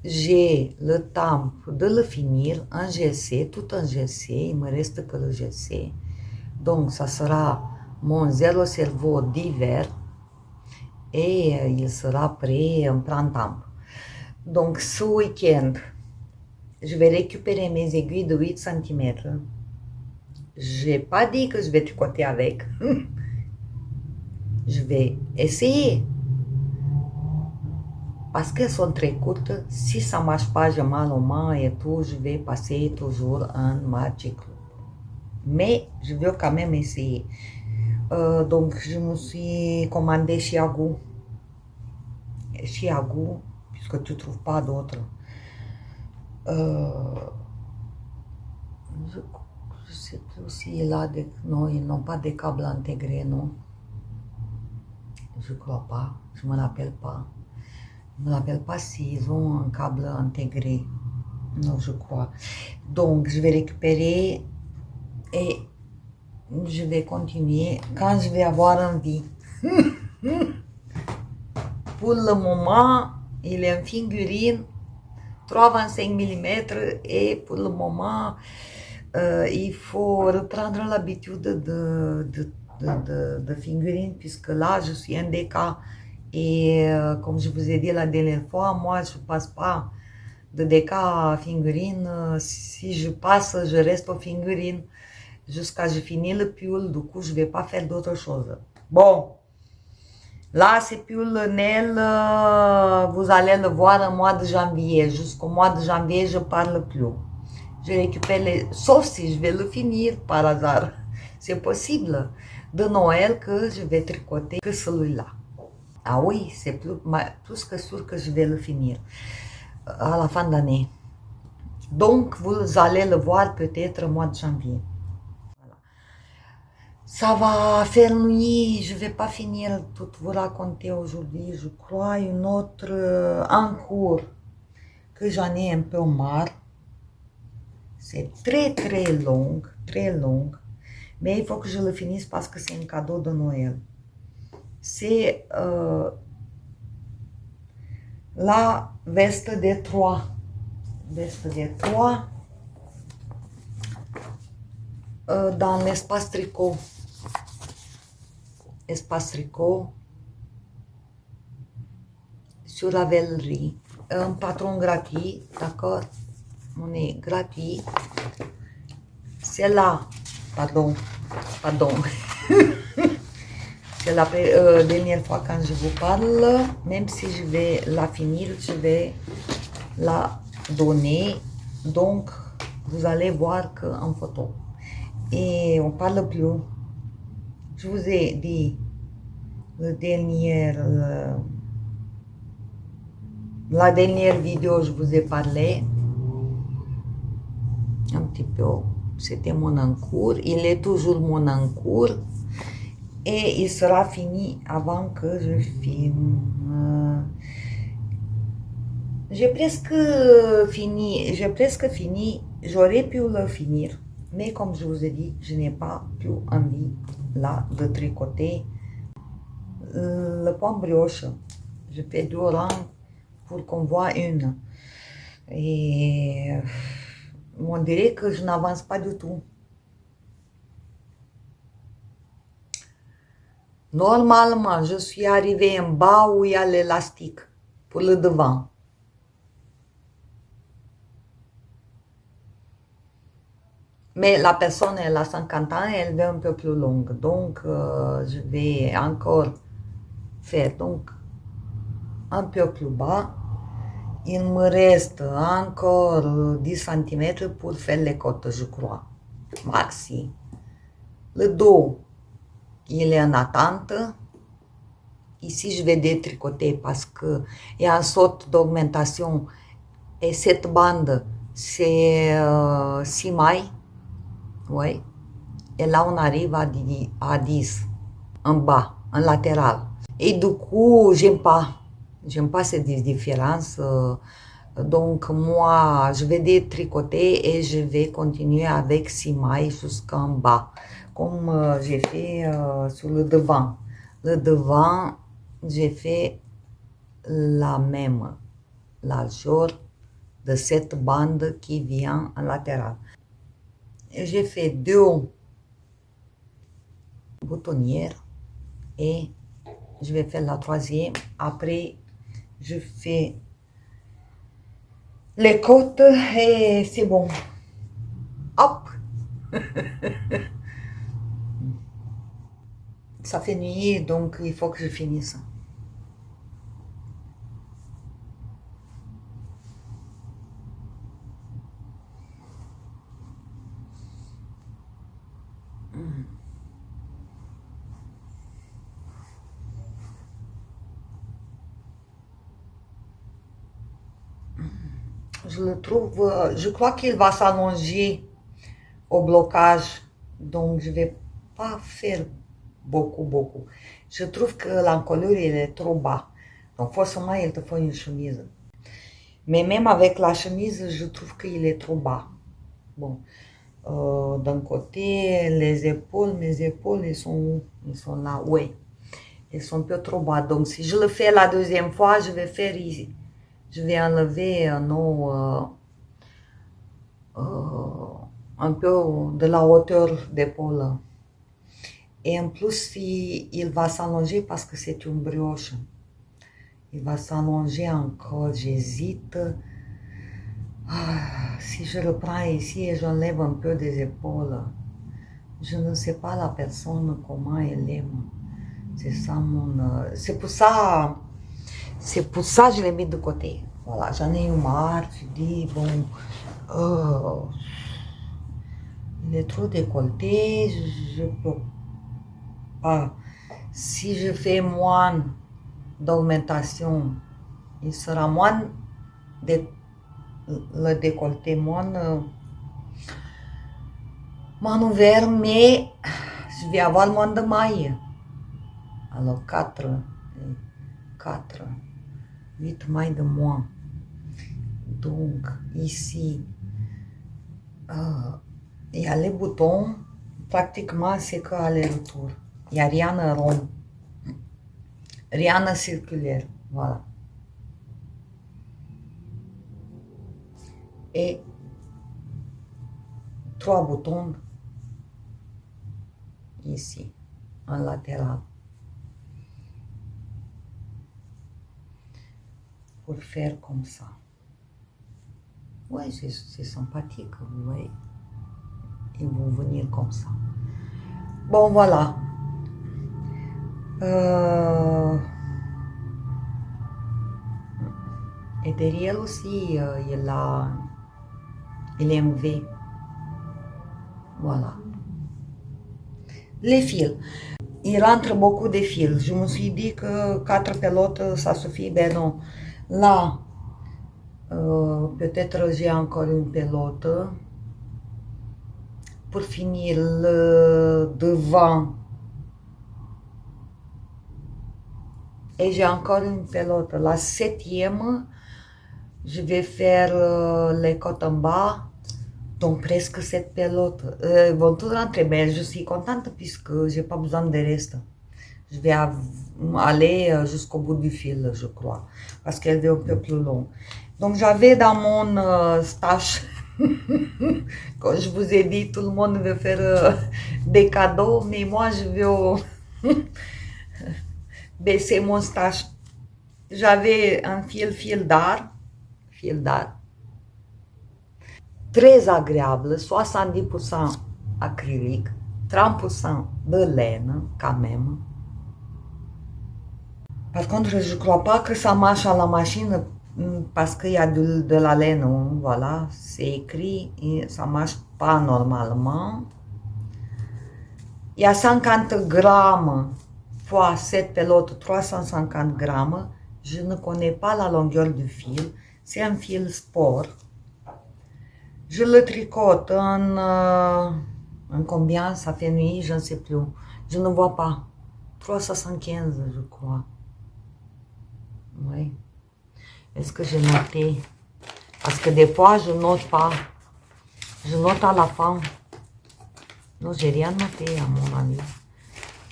S1: j'ai le temps de le finir en GC, tout en GC. Il me reste que le GC. Donc, ça sera mon zéro cerveau d'hiver et il sera prêt en printemps. Donc, ce week-end, je vais récupérer mes aiguilles de 8 cm. Je n'ai pas dit que je vais tricoter avec. Je vais essayer. Parce qu'elles sont très courtes. Si ça ne marche pas, j'ai mal aux mains et tout, je vais passer toujours un Magic Loop. Mais je veux quand même essayer. Donc, je me suis commandé chez Agou. Chez Agou, puisque tu ne trouves pas d'autres. Je ne sais plus s'il a des... Non, ils n'ont pas de câbles intégrés, non. Je crois pas. Je ne me rappelle pas. Je ne me rappelle pas s'ils ont un câble intégré. Non, je crois. Donc, je vais récupérer et je vais continuer quand je vais avoir envie. Pour le moment, il est en figurine 3,25 mm et pour le moment, il faut reprendre l'habitude de figurines puisque là, je suis un DK et comme je vous ai dit la dernière fois, moi, je ne passe pas de DK à figurine. Si je passe, je reste aux figurines jusqu'à ce que je finis le pull. Du coup, je ne vais pas faire d'autre chose. Bon. Là, ce pull Nel, vous allez le voir au mois de janvier. Jusqu'au mois de janvier, je ne parle plus. Je récupère les... Sauf si je vais le finir par hasard. C'est possible de Noël que je vais tricoter que celui-là. Ah oui, c'est plus que sûr que je vais le finir à la fin d'année. Donc, vous allez le voir peut-être au mois de janvier. Ça va faire nuit, je ne vais pas finir tout vous raconter aujourd'hui. Je crois une autre en cours que j'en ai un peu marre. C'est très long, mais il faut que je le finisse parce que c'est un cadeau de Noël. C'est la veste de 3. Veste de 3 dans l'espace tricot. Espace tricot sur la vellerie. Un patron gratuit, d'accord? On est gratuit. C'est là, pardon. C'est la dernière fois quand je vous parle. Même si je vais la finir, je vais la donner. Donc, vous allez voir qu'en photo. Et on parle plus. Je vous ai dit la dernière vidéo, je vous ai parlé un petit peu. C'était mon encours. Il est toujours mon encours. Et il sera fini avant que je filme. J'ai presque fini. J'aurais pu le finir. Mais comme je vous ai dit, je n'ai pas plus envie là de tricoter le pomme brioche. Je fais 2 rangs pour qu'on voit une. Et on dirait que je n'avance pas du tout. Normalement, je suis arrivée en bas où il y a l'élastique pour le devant. Mais la personne, elle a 50 ans et elle veut un peu plus longue. Donc, je vais encore faire donc, un peu plus bas. Il me reste encore 10 cm pour faire les côtes, je crois. maxi. Le dos, il est en attente. Ici, je vais détricoter parce que il y a une sorte d'augmentation. Et cette bande, c'est 6 mailles. Oui. Et là, on arrive à 10 en bas, en latéral. Et du coup, j'aime pas. J'aime pas cette différence. Donc, moi, je vais détricoter et je vais continuer avec 6 mailles jusqu'en bas. Comme j'ai fait sur le devant. Le devant, j'ai fait la même largeur de cette bande qui vient en latéral. J'ai fait 2 boutonnières et je vais faire la troisième. Après, je fais les côtes et c'est bon. Hop! Ça fait nuit, donc il faut que je finisse. Je le trouve, je crois qu'il va s'allonger au blocage, donc je vais pas faire beaucoup. Je trouve que l'encolure il est trop bas, donc forcément il te faut une chemise. Mais même avec la chemise, je trouve qu'il est trop bas. Bon, d'un côté, les épaules, mes épaules, ils sont où? Ils sont là, oui. Ils sont un peu trop bas. Donc, si je le fais la deuxième fois, je vais faire ici. Je vais enlever un peu de la hauteur d'épaule. Et en plus, il va s'allonger parce que c'est une brioche. Il va s'allonger encore, j'hésite. Si je le prends ici et j'enlève un peu des épaules, je ne sais pas la personne comment elle aime. C'est ça mon... c'est pour ça que je l'ai mis de côté. Voilà, j'en ai eu marre, je dis, bon, il est trop décolleté, je peux pas. Si je fais moins d'augmentation, il sera moins le décolleté, moins ouvert, mais je vais avoir moins de mailles. Alors 4, 8 mailles de moins. Donc ici, il y a les boutons, pratiquement c'est que aller-retour. Il n'y a rien en rond, rien en circulaire, voilà. Et 3 boutons ici, en latéral. Pour faire comme ça. Ouais, c'est sympathique, vous voyez. Ils vont venir comme ça. Bon, voilà. Et derrière aussi, il est en V. Voilà. Les fils. Il rentre beaucoup de fils. Je me suis dit que 4 pelotes, ça suffit. Ben non. Là, peut-être j'ai encore une pelote. Pour finir le devant. Et j'ai encore une pelote. La 7e, je vais faire les côtes en bas. Donc presque 7 pelotes. Vont tout rentrer, mais je suis contente puisque j'ai pas besoin de reste. Je vais aller jusqu'au bout du fil, je crois, parce qu'elle est un peu plus longue. Donc j'avais dans mon stash, quand je vous ai dit, tout le monde veut faire des cadeaux, mais moi je veux baisser mon stash. J'avais un fil d'art, très agréable, 70% acrylique, 30% de laine quand même. Par contre, je ne crois pas que ça marche à la machine Parce qu'il y a de la laine, voilà, c'est écrit, et ça marche pas normalement. Il y a 50 grammes fois 7 pelotes, 350 grammes. Je ne connais pas la longueur du fil. C'est un fil sport. Je le tricote en combien ça fait nuit, je ne sais plus. Je ne vois pas. 375, je crois. Oui. Est-ce que j'ai noté? Parce que des fois, je note pas. Je note à la fin. Non, j'ai rien noté à mon avis.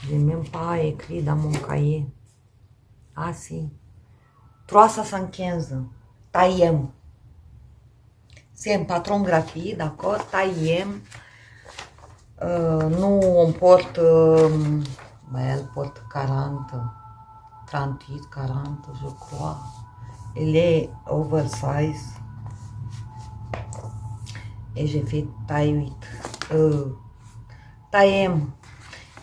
S1: J'ai même pas écrit dans mon cahier. Ah si. 375. Taille M. C'est un patron gratuit, d'accord? Taille M. Nous, on porte... elle porte 40. 38, 40, je crois. Elle est oversize. Et j'ai fait taille 8. Taille M.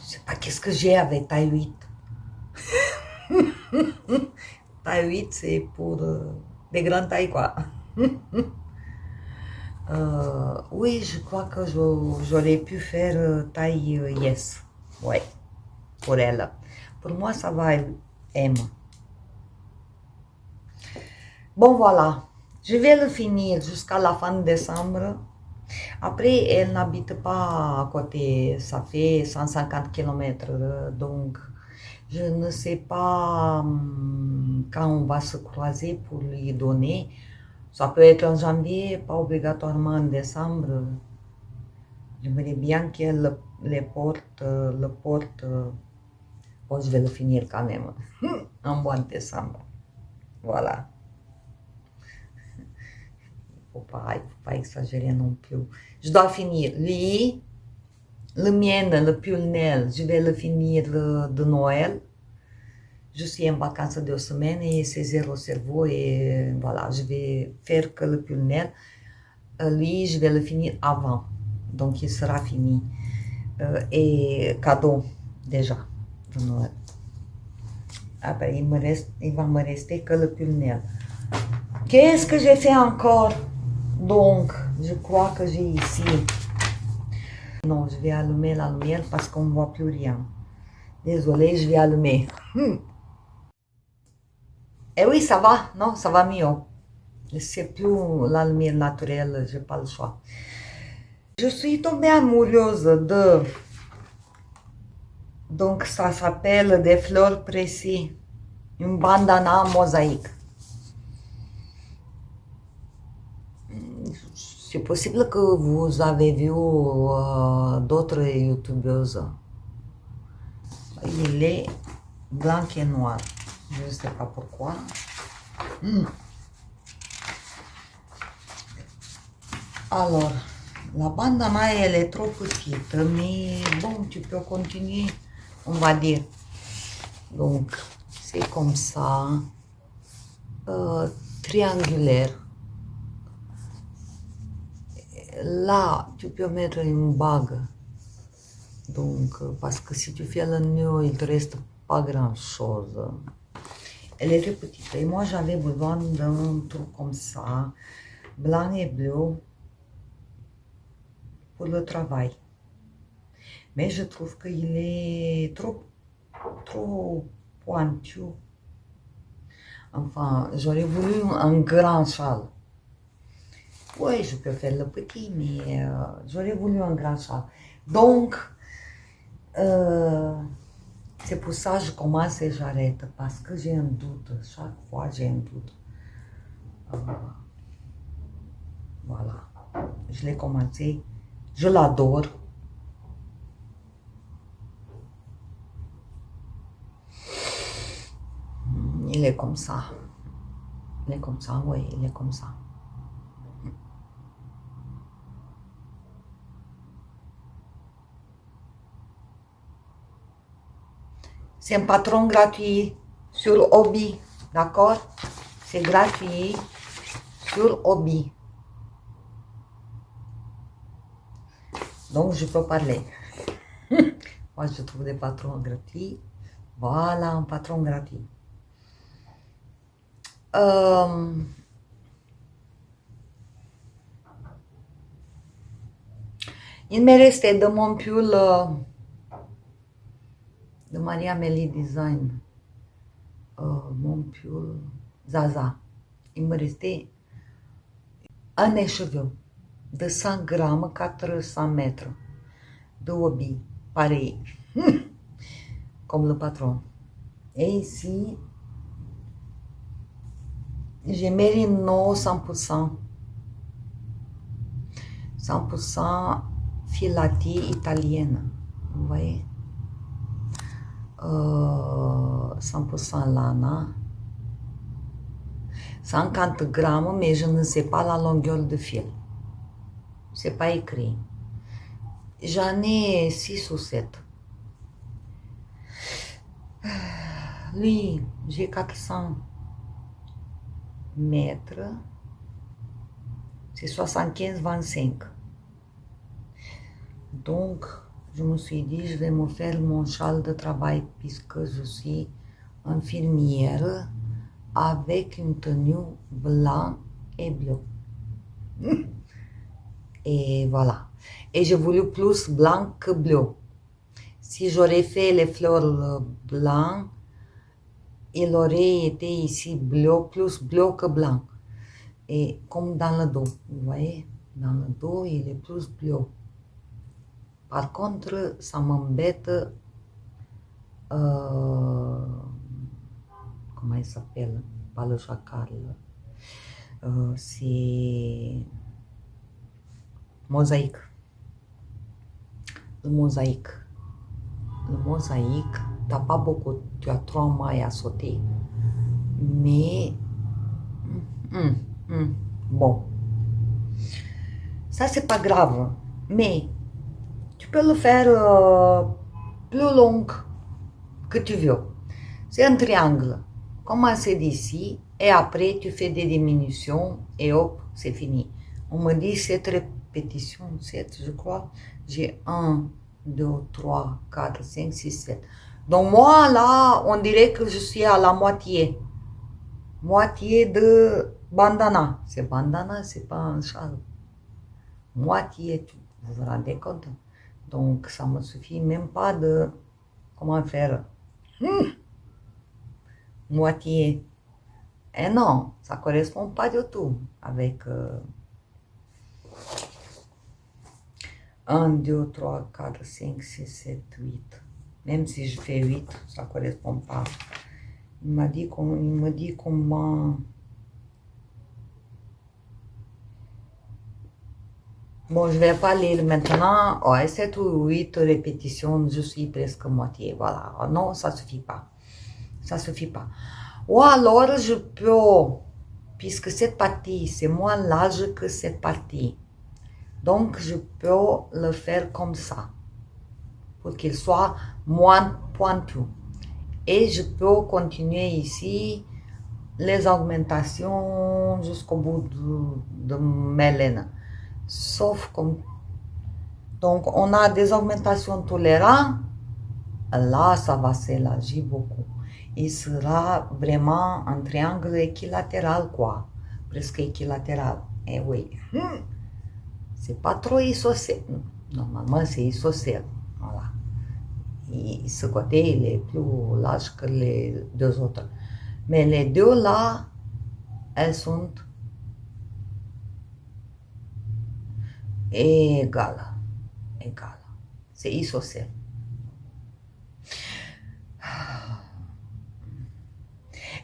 S1: Je sais pas qu'est-ce que j'ai avec taille 8. Taille 8, c'est pour des grandes tailles, quoi. Oui, je crois que j'aurais pu faire taille yes. Ouais, pour elle. Pour moi, ça va M. Bon, voilà. Je vais le finir jusqu'à la fin de décembre. Après, elle n'habite pas à côté. Ça fait 150 km. Donc, je ne sais pas quand on va se croiser pour lui donner. Ça peut être en janvier, pas obligatoirement en décembre. J'aimerais bien qu'elle le porte. Bon, je vais le finir quand même en mois de décembre. Voilà. Faut pas exagérer non plus. Je dois finir. Lui, le mien, le pull Nel, je vais le finir de Noël. Je suis en vacances de 2 semaines et c'est zéro cerveau et voilà, je vais faire que le pull Nel. Lui, je vais le finir avant. Donc, il sera fini. Et cadeau, déjà, de Noël. Après, il va me rester que le pull Nel. Qu'est-ce que j'ai fait encore? Donc, je crois que j'ai ici. Non, je vais allumer la lumière parce qu'on ne voit plus rien. Désolée, je vais allumer. Eh oui, ça va, non, ça va mieux. C'est plus la lumière naturelle, je n'ai pas le choix. Je suis tombée amoureuse de... Donc, ça s'appelle des fleurs pressées. Une bandana mosaïque. C'est possible que vous avez vu d'autres youtubeuses. Il est blanc et noir. Je ne sais pas pourquoi. Alors, la bandana, elle est trop petite, mais bon, tu peux continuer, on va dire. Donc, c'est comme ça, triangulaire. Là, tu peux mettre une bague. Donc, parce que si tu fais le nœud, il ne te reste pas grand-chose. Elle est très petite. Et moi, j'avais besoin d'un truc comme ça, blanc et bleu, pour le travail. Mais je trouve qu'il est trop pointu. Enfin, j'aurais voulu un grand châle. Oui, je peux faire le petit, mais j'aurais voulu un grand châle. Donc, c'est pour ça que je commence et j'arrête, parce que j'ai un doute. Chaque fois, j'ai un doute. Voilà. Je l'ai commencé. Je l'adore. Il est comme ça. Il est comme ça, oui, il est comme ça. C'est un patron gratuit sur Hobby, d'accord? C'est gratuit sur Hobby. Donc, je peux parler. Moi, je trouve des patrons gratuits. Voilà, un patron gratuit. il me restait de mon pull de Maria Meli Design, mon pull Zaza. Il me restait un écheveu de 100 grammes, 400 mètres, de hobby, pareil, comme le patron. Et ici, j'ai Merino 100%, 100% filatie italienne, vous voyez, 100% lana, 50 grammes, mais je ne sais pas la longueur de fil. C'est pas écrit. J'en ai 6 ou 7. Lui, j'ai 400 mètres. C'est 75-25. Donc, je me suis dit, je vais me faire mon châle de travail puisque je suis infirmière avec une tenue blanc et bleu. Et voilà. Et j'ai voulu plus blanc que bleu. Si j'aurais fait les fleurs blancs, il aurait été ici bleu, plus bleu que blanc. Et comme dans le dos, vous voyez, dans le dos, il est plus bleu. Par contre, ça m'embête, comment il s'appelle, pas le chacal, c'est mosaïque. Le mosaïque. Le mosaïque, t'as pas beaucoup, tu as 3 mailles à sauter. Mais, bon, ça c'est pas grave. Mais, tu peux le faire plus long que tu veux. C'est un triangle. Commence d'ici et après tu fais des diminutions et hop, c'est fini. On me dit 7 répétitions, 7 je crois. J'ai 1, 2, 3, 4, 5, 6, 7. Donc moi là, on dirait que je suis à la moitié. Moitié de bandana. C'est bandana, c'est pas un châle. Moitié, vous vous rendez compte? Donc ça me suffit même pas de comment faire. Moitié. Et non, ça correspond pas du tout avec 1, 2, 3, 4, 5, 6, 7, 8. Même si je fais 8, ça correspond pas. Il me dit comment. Bon, je vais pas lire maintenant. Ouais, 7 ou 8 répétitions, je suis presque moitié. Voilà. Non, ça suffit pas. Ça suffit pas. Ou alors, je peux, puisque cette partie, c'est moins large que cette partie. Donc, je peux le faire comme ça, pour qu'il soit moins pointu. Et je peux continuer ici les augmentations jusqu'au bout de mes laines. Sauf comme... Donc, on a des augmentations tolérantes. Là, ça va s'élargir beaucoup. Il sera vraiment un triangle équilatéral, quoi. Presque équilatéral. Eh oui. C'est pas trop isocèle. Normalement, c'est isocèle. Voilà. Et ce côté, il est plus large que les deux autres. Mais les deux là, elles sont égales. Égales. C'est isocèle.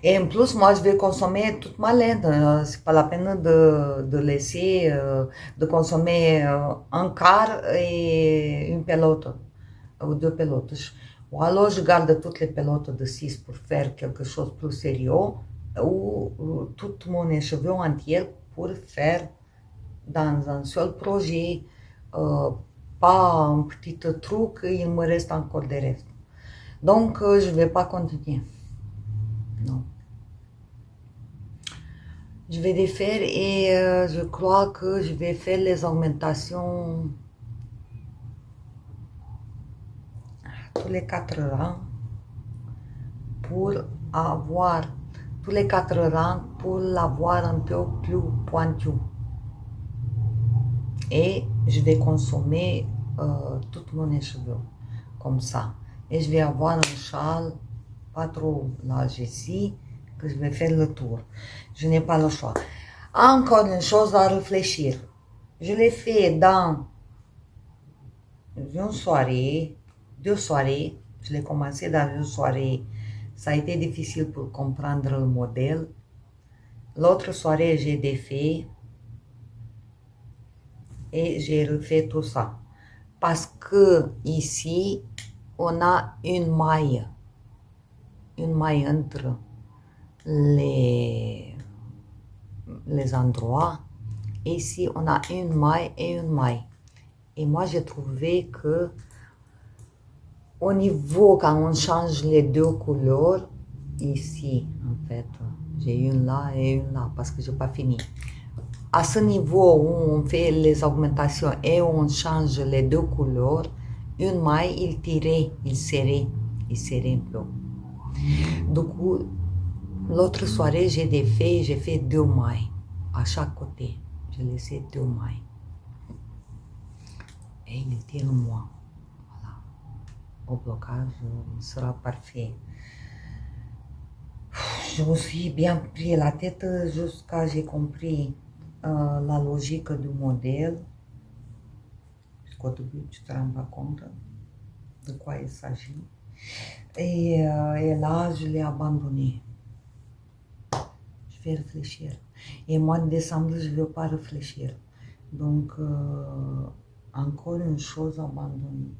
S1: Et en plus, moi, je vais consommer toute ma laine. C'est pas la peine de laisser, de consommer un quart et une pelote, ou 2 pelotes. Ou alors, je garde toutes les pelotes de 6 pour faire quelque chose de plus sérieux, ou tout mon écheveu entier pour faire dans un seul projet, pas un petit truc, il me reste encore des restes. Donc, je vais pas continuer. Non. Je vais les faire et je crois que je vais faire les augmentations tous les 4 rangs pour avoir tous les 4 rangs pour l'avoir un peu plus pointu. Et je vais consommer tout mon cheveux comme ça. Et je vais avoir un châle pas trop large ici, que je vais faire le tour. Je n'ai pas le choix. Encore une chose à réfléchir. Je l'ai fait dans une soirée, 2 soirées. Je l'ai commencé dans une soirée. Ça a été difficile pour comprendre le modèle. L'autre soirée, j'ai défait et j'ai refait tout ça. Parce que ici, on a une maille entre les endroits. Ici, on a une maille et une maille. Et moi, j'ai trouvé que au niveau, quand on change les 2 couleurs, ici, en fait, j'ai une là et une là, parce que je n'ai pas fini. À ce niveau où on fait les augmentations et on change les 2 couleurs, une maille, il serrait un peu. Du coup, l'autre soirée, j'ai fait 2 mailles à chaque côté. J'ai laissé 2 mailles. Et il était un mois. Voilà. Au blocage, il sera parfait. Je me suis bien pris la tête jusqu'à j'ai compris la logique du modèle. Parce qu'au début, tu ne te rends pas compte de quoi il s'agit. Et là, je l'ai abandonné. Je vais réfléchir. Et mois de décembre, je ne veux pas réfléchir. Donc, encore une chose abandonnée.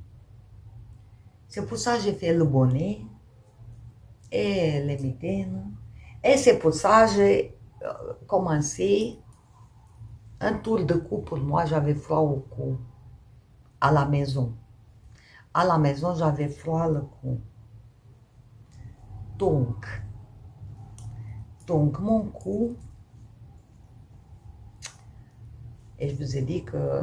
S1: C'est pour ça que j'ai fait le bonnet et les mitaines. Et c'est pour ça que j'ai commencé un tour de cou. Pour moi, j'avais froid au cou. À la maison. À la maison, j'avais froid au cou. Donc, mon cou, et je vous ai dit que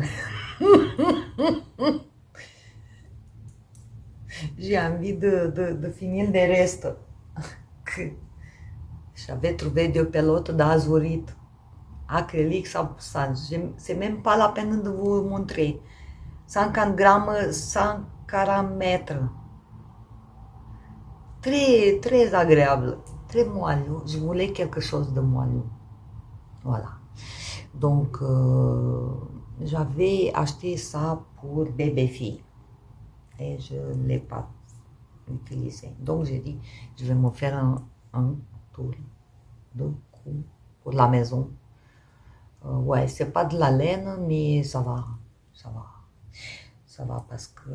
S1: j'ai envie de finir des restes. Que j'avais trouvé 2 pelotes d'azurite, acrylique 100%. C'est même pas la peine de vous montrer. 50 grammes, 140 mètres. Très, très agréable, très moelleux. Je voulais quelque chose de moelleux. Voilà. Donc, j'avais acheté ça pour bébé-fille. Et je ne l'ai pas utilisé. Donc, j'ai dit, je vais me faire un tour de cou pour la maison. Ouais, c'est pas de la laine, mais ça va. Ça va. Ça va parce que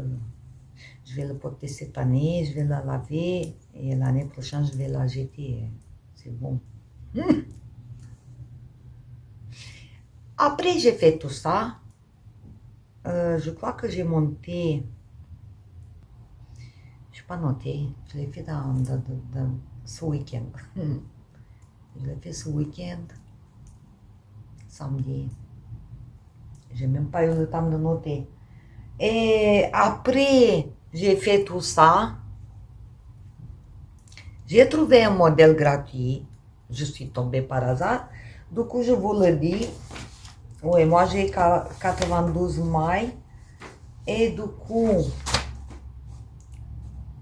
S1: je vais le porter cette année, je vais la laver et l'année prochaine, je vais la jeter. C'est bon. Après, j'ai fait tout ça. Je crois que j'ai monté. Je n'ai pas noté. Je l'ai fait dans ce week-end. Je l'ai fait ce week-end. Samedi. J'ai même pas eu le temps de noter. Et après, j'ai fait tout ça. J'ai trouvé un modèle gratuit. Je suis tombée par hasard. Du coup, je vous le dis. Oui, moi j'ai 92 mailles. Et du coup,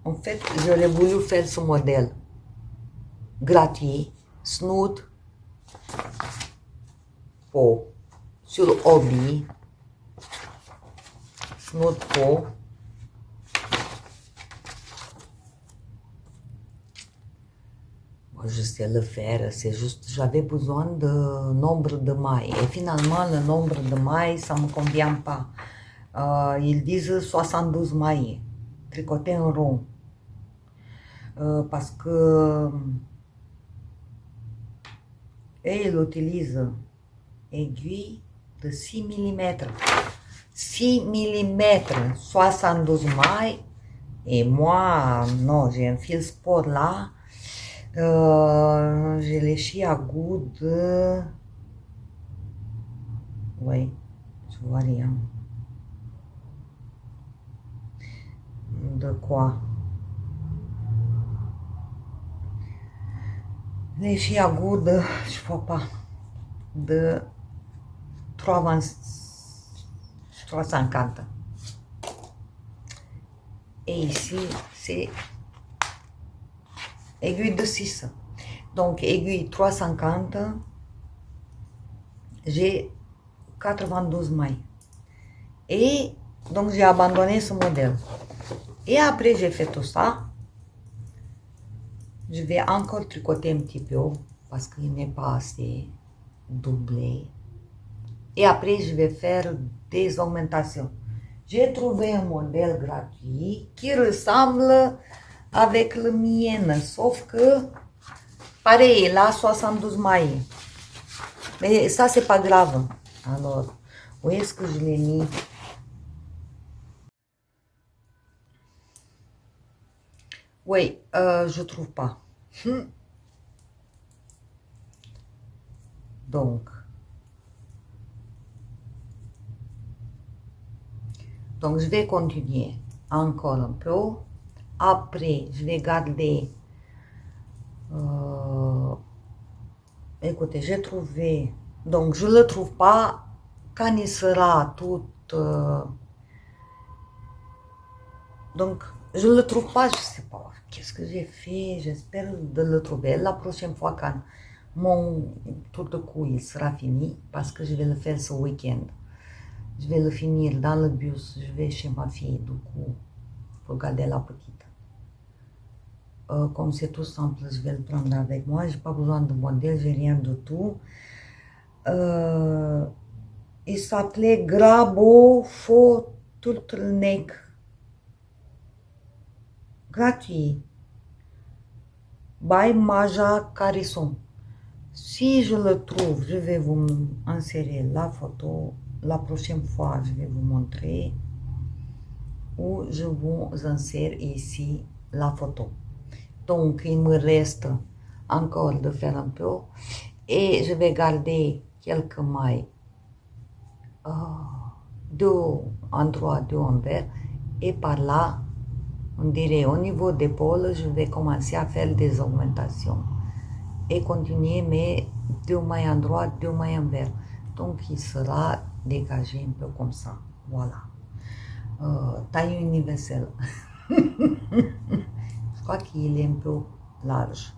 S1: en fait, j'aurais voulu faire ce modèle gratuit, snood, peau, sur hobby, snood peau. Je sais le faire, c'est juste j'avais besoin de nombre de mailles. Et finalement, le nombre de mailles, ça ne me convient pas. Ils disent 72 mailles, tricoter en rond. Parce que et ils utilisent aiguille de 6 mm. 6 mm, 72 mailles. Et moi, non, j'ai un fil sport là. J'ai les chiens à goût de... Oui, je vois rien. De quoi? Les chiens à goût de, je vois pas, de 3,50. Et ici, c'est aiguille de 6. Donc, aiguille 3,50. J'ai 92 mailles. Et donc, j'ai abandonné ce modèle. Et après, j'ai fait tout ça. Je vais encore tricoter un petit peu parce qu'il n'est pas assez doublé. Et après, je vais faire des augmentations. J'ai trouvé un modèle gratuit qui ressemble avec le mien, sauf que, pareil, là, 72 mailles. Mais ça, c'est pas grave. Alors, où est-ce que je l'ai mis? Oui, je trouve pas. Donc, je vais continuer encore un peu. Après, je vais garder. Écoutez, j'ai trouvé. Donc, je ne le trouve pas quand il sera tout. Donc, je ne le trouve pas, je ne sais pas. Qu'est-ce que j'ai fait? J'espère de le trouver la prochaine fois quand mon tour de cou il sera fini, parce que je vais le faire ce week-end. Je vais le finir dans le bus, je vais chez ma fille, du coup, pour garder la petite. Comme c'est tout simple, je vais le prendre avec moi, j'ai pas besoin de modèle, j'ai rien de tout. Il s'appelait Grabo Faux Turtleneck. Gratuit. By Maja Carison. Si je le trouve, je vais vous insérer la photo. La prochaine fois, je vais vous montrer où je vous insère ici la photo. Donc, il me reste encore de faire un peu et je vais garder quelques mailles, deux en droit, deux en vert, et par là, on dirait au niveau d'épaule, je vais commencer à faire des augmentations et continuer mes deux mailles en droit, deux mailles en vert. Donc, il sera dégagé un peu comme ça. Voilà. Taille universelle. Je crois qu'il est un peu large.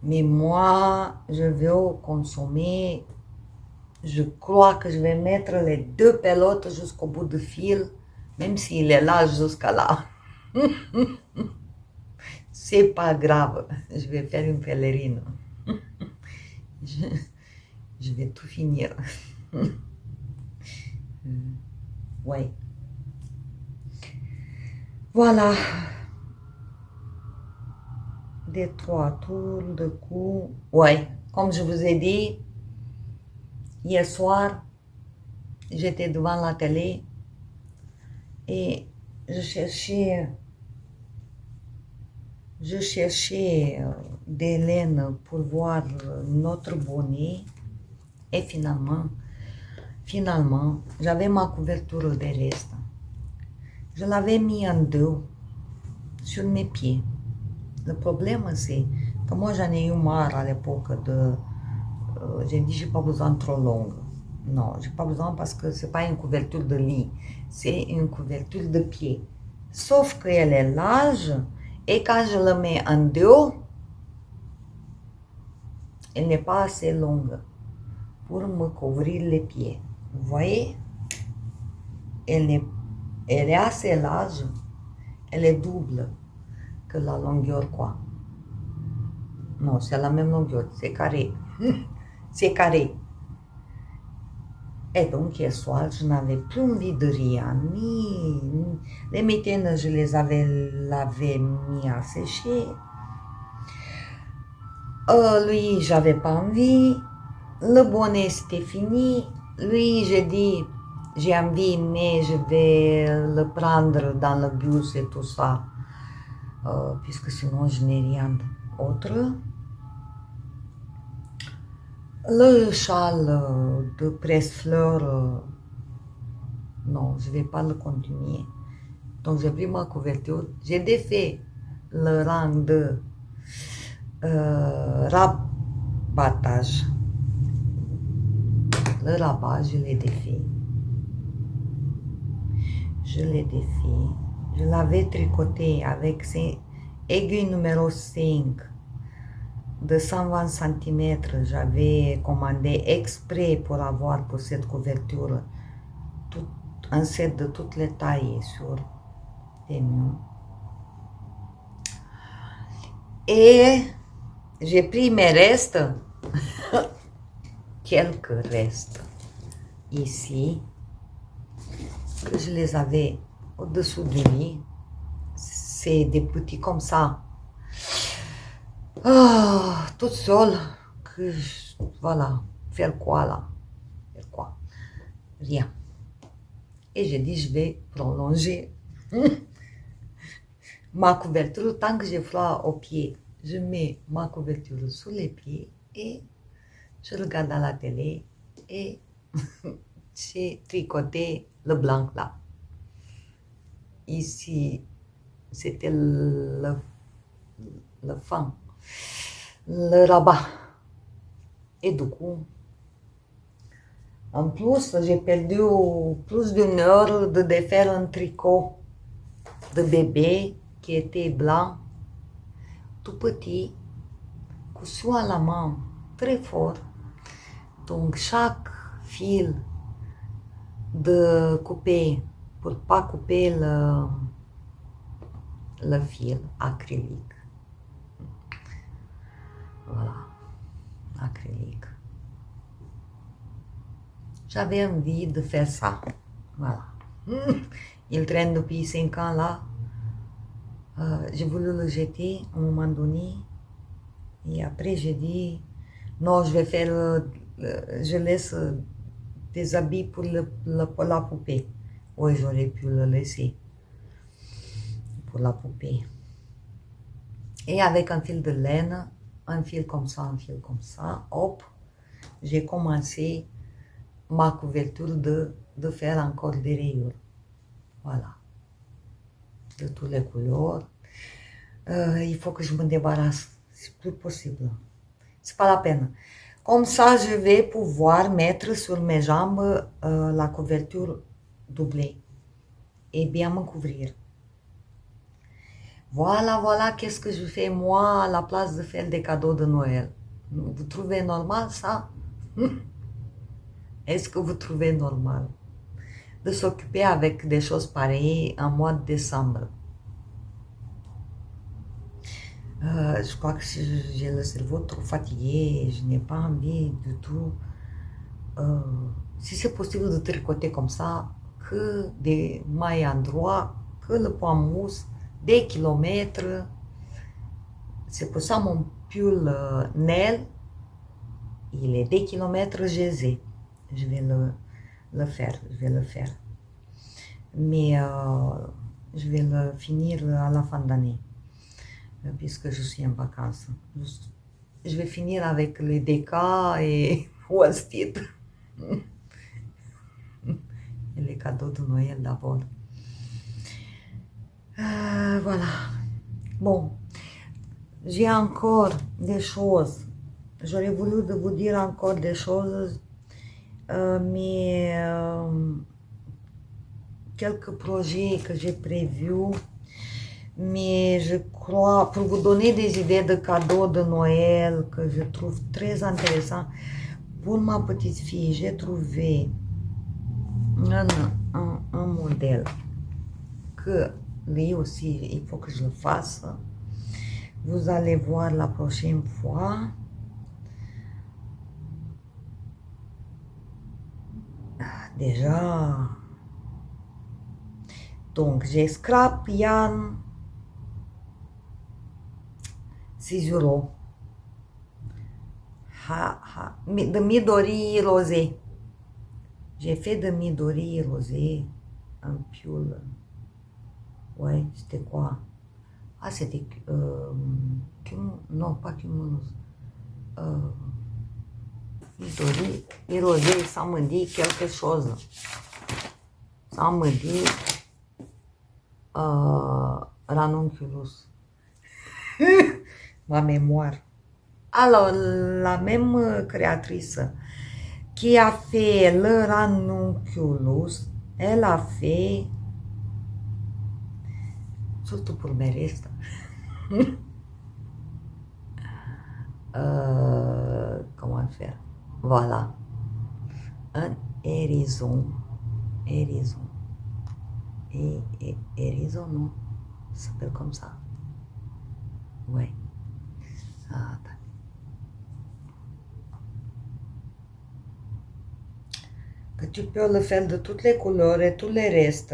S1: Mais moi, je vais consommer. Je crois que je vais mettre les deux pelotes jusqu'au bout du fil, même s'il est là jusqu'à là. C'est pas grave, je vais faire une pèlerine. Je vais tout finir. Ouais. Voilà. Des 3 tours de cou. Ouais, comme je vous ai dit, hier soir, j'étais devant la télé et je cherchais des laines pour voir notre bonnet et finalement, j'avais ma couverture de reste. Je l'avais mis en deux sur mes pieds. Le problème, c'est que moi, j'en ai eu marre à l'époque de... j'ai dit, j'ai pas besoin trop longue. Non, j'ai pas besoin parce que c'est pas une couverture de lit, c'est une couverture de pied. Sauf qu'elle est large et quand je le mets en deux, elle n'est pas assez longue pour me couvrir les pieds. Vous voyez? Elle est assez large, elle est double que la longueur, quoi. Non, c'est la même longueur, c'est carré. C'est carré. Et donc, hier soir, je n'avais plus envie de rien, ni les mitaines, je les avais lavées, mis à sécher. Lui, j'avais pas envie. Le bonnet, c'était fini. Lui, j'ai dit, j'ai envie, mais je vais le prendre dans le bus et tout ça, puisque sinon, je n'ai rien d'autre. Le châle de presse-fleurs, non, je ne vais pas le continuer. Donc, j'ai pris ma couverture, j'ai défait le rang de rabattage. Le rabat, je l'ai défait. Je l'ai défait. Je l'avais tricoté avec aiguille numéro 5 de 120 cm. J'avais commandé exprès pour avoir pour cette couverture un set de toutes les tailles sur Temu. Et j'ai pris mes restes, quelques restes ici, que je les avais au-dessous du lit. C'est des petits comme ça, toute seule, que voilà, faire quoi là? Faire quoi? Rien. Et j'ai dit, je vais prolonger ma couverture tant que j'ai froid aux pieds. Je mets ma couverture sous les pieds et je regarde à la télé et j'ai tricoté le blanc là. Ici, c'était le fin, le rabat. Et du coup, en plus, j'ai perdu plus d'une heure de défaire un tricot de bébé qui était blanc, tout petit, cousu à la main, très fort. Donc, chaque fil de couper, pour ne pas couper le fil acrylique. Voilà, acrylique. J'avais envie de faire ça. Voilà. Il traîne depuis 5 ans là. J'ai voulu le jeter à un moment donné. Et après, j'ai dit, non, je vais faire, je laisse des habits pour la poupée. Oui, j'aurais pu le laisser pour la poupée. Et avec un fil de laine, un fil comme ça, hop, j'ai commencé ma couverture de faire encore des rayures. Voilà. De toutes les couleurs. Il faut que je me débarrasse. C'est plus possible. C'est pas la peine. Comme ça, je vais pouvoir mettre sur mes jambes la couverture doublée et bien me couvrir. Voilà, qu'est-ce que je fais moi à la place de faire des cadeaux de Noël. Vous trouvez normal ça? Est-ce que vous trouvez normal de s'occuper avec des choses pareilles en mois de décembre? Je crois que j'ai le cerveau trop fatigué, je n'ai pas envie du tout. Si c'est possible de tricoter comme ça, que des mailles endroits, que le point mousse, des kilomètres. C'est pour ça mon pull Nel, il est des kilomètres GZ. Je vais le faire. Mais je vais le finir à la fin d'année, puisque je suis en vacances. Je vais finir avec les DK et Wallstreet. Et les cadeaux de Noël d'abord. Voilà. Bon, j'ai encore des choses. J'aurais voulu de vous dire encore des choses, mais quelques projets que j'ai prévus. Mais je crois, pour vous donner des idées de cadeaux de Noël que je trouve très intéressant, pour ma petite fille, j'ai trouvé un modèle que lui aussi, il faut que je le fasse. Vous allez voir la prochaine fois. Déjà. Donc, j'ai scrap yarn 6 euros. De Midori rosé. J'ai fait de Midori rosé un pull. Ouais, c'était quoi? Ah, c'était non, pas cumulus. Midori et rosé, ça me dit quelque chose. Ça me dit ranunculus. Ma mémoire. Alors, la même créatrice qui a fait le ranunculus, elle a fait, surtout pour mes restes, comment faire? Voilà, un hérison, hérison, hérison, non, ça s'appelle comme ça, ouais, ah, que tu peux le faire de toutes les couleurs et tous les restes.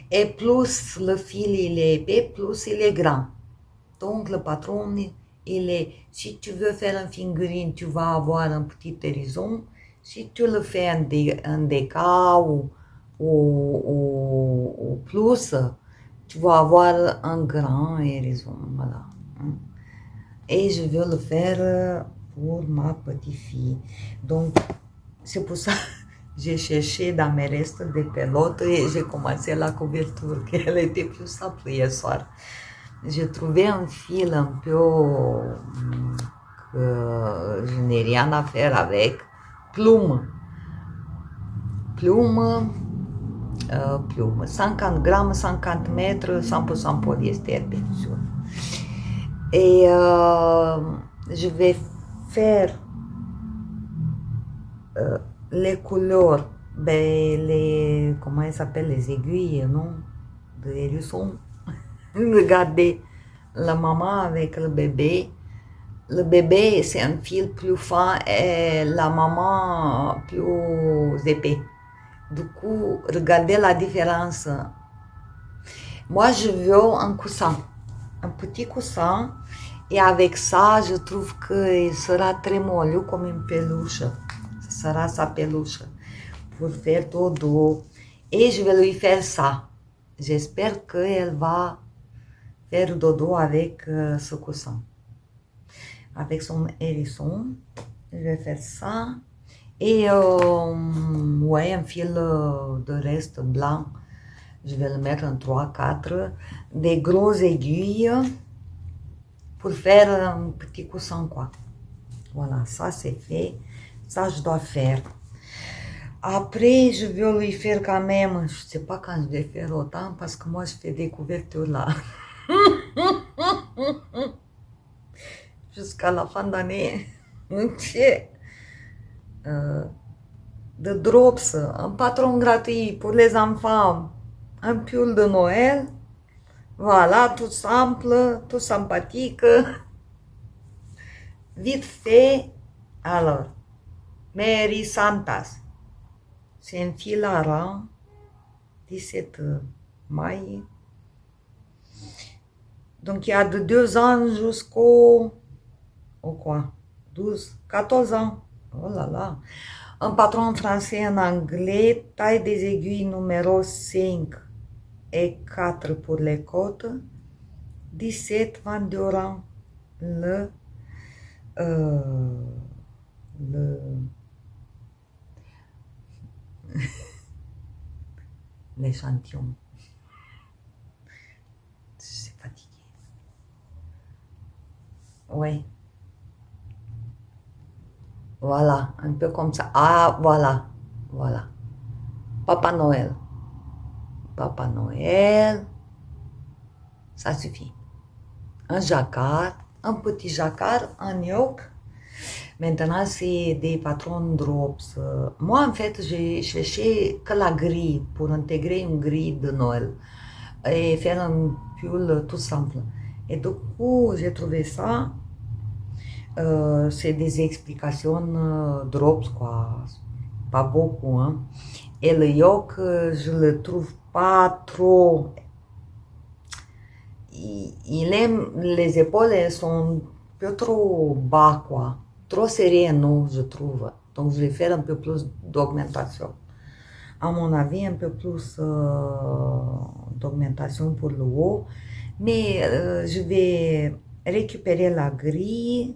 S1: Et plus le fil il est épais, plus il est grand. Donc le patron, il est, si tu veux faire une figurine, tu vas avoir un petit hérison. Si tu le fais en déca ou plus, tu vas avoir un grand hérison. Voilà. Et je veux le faire pour ma petite fille. Donc, c'est pour ça que j'ai cherché dans mes restes de pelote et j'ai commencé la couverture, qu'elle était plus simple hier soir. J'ai trouvé un fil un peu que je n'ai rien à faire avec. Plume. Plume. Plume. 50 grammes, 50 mètres, 100% polyester, bien sûr. Et je vais faire les couleurs, ben, comment elles s'appellent, les aiguilles, non? De hérisson. Regardez la maman avec le bébé. Le bébé, c'est un fil plus fin et la maman plus épais. Du coup, regardez la différence. Moi, je veux un coussin, un petit coussin. Et avec ça, je trouve qu'il sera très moelleux comme une peluche. Ce sera sa peluche pour faire dodo. Et je vais lui faire ça. J'espère qu'elle va faire dodo avec ce coussin. Avec son hérisson, je vais faire ça. Et ouais, un fil de reste blanc. Je vais le mettre en 3-4. Des grosses aiguilles pour faire un petit coussin, quoi. Voilà, ça c'est fait. Ça, je dois faire. Après, je vais lui faire quand même, je sais pas quand je vais faire autant, parce que moi, je fais des couvertures là. Jusqu'à la fin d'année. De drops, un patron gratuit pour les enfants, un pull de Noël. Voilà, tout simple, tout sympathique. Vite fait. Alors, Mary Santas. C'est un fil à rang. 17 mai. Donc, il y a de 2 ans jusqu'au... quoi? 12, 14 ans. Oh là là. Un patron français en anglais, taille des aiguilles numéro 5 et 4 pour les côtes. 17 vendurant l'échantillon. Je suis fatiguée. Oui. Voilà, un peu comme ça. Ah, voilà. Voilà. Papa Noël. Papa Noël. Ça suffit. Un jacquard. Un petit jacquard en yoke. Maintenant, c'est des patrons drops. Moi, en fait, j'ai cherché que la grille pour intégrer une grille de Noël et faire un pull tout simple. Et du coup, j'ai trouvé ça. C'est des explications drops, quoi. Pas beaucoup, hein. Et le yoke, je le trouve pas trop. Il aime, les épaules, elles sont un peu trop bas, quoi. Trop serrées, non, je trouve. Donc, je vais faire un peu plus d'augmentation. À mon avis, un peu plus d'augmentation pour le haut. Mais je vais récupérer la grille.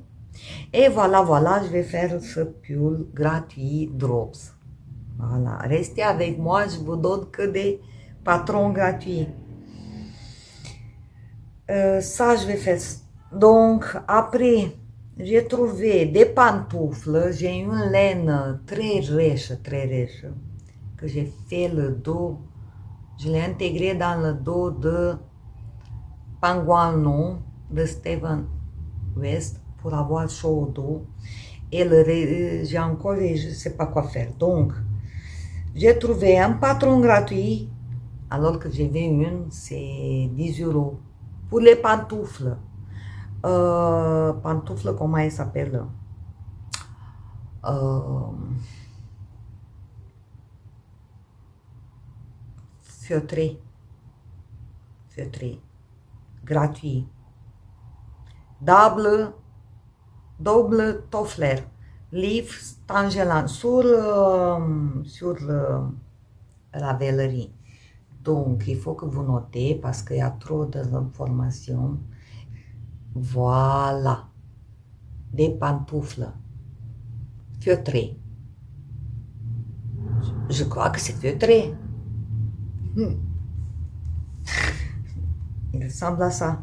S1: Et voilà, voilà, je vais faire ce pull gratuit Drops. Voilà, restez avec moi, je vous donne que des patrons gratuits. Ça, je vais faire. Donc, après, J'ai trouvé des pantoufles, j'ai une laine très riche, que j'ai fait le dos, je l'ai intégré dans le dos de Pangouin de Steven West pour avoir chaud au dos. Et j'ai encore, je ne sais pas quoi faire. Donc, j'ai trouvé un patron gratuit, alors que j'ai vu une, c'est 10 euros. Pour les pantoufles. Pantoufles, comment elles s'appellent? Euh, feutré. Feutré. Gratuit. Double toffler. Leaf tangelant sur la vellerie. Donc, il faut que vous notez parce qu'il y a trop d'informations. Voilà. Des pantoufles. Feutré. Je crois que c'est feutré. Il ressemble à ça.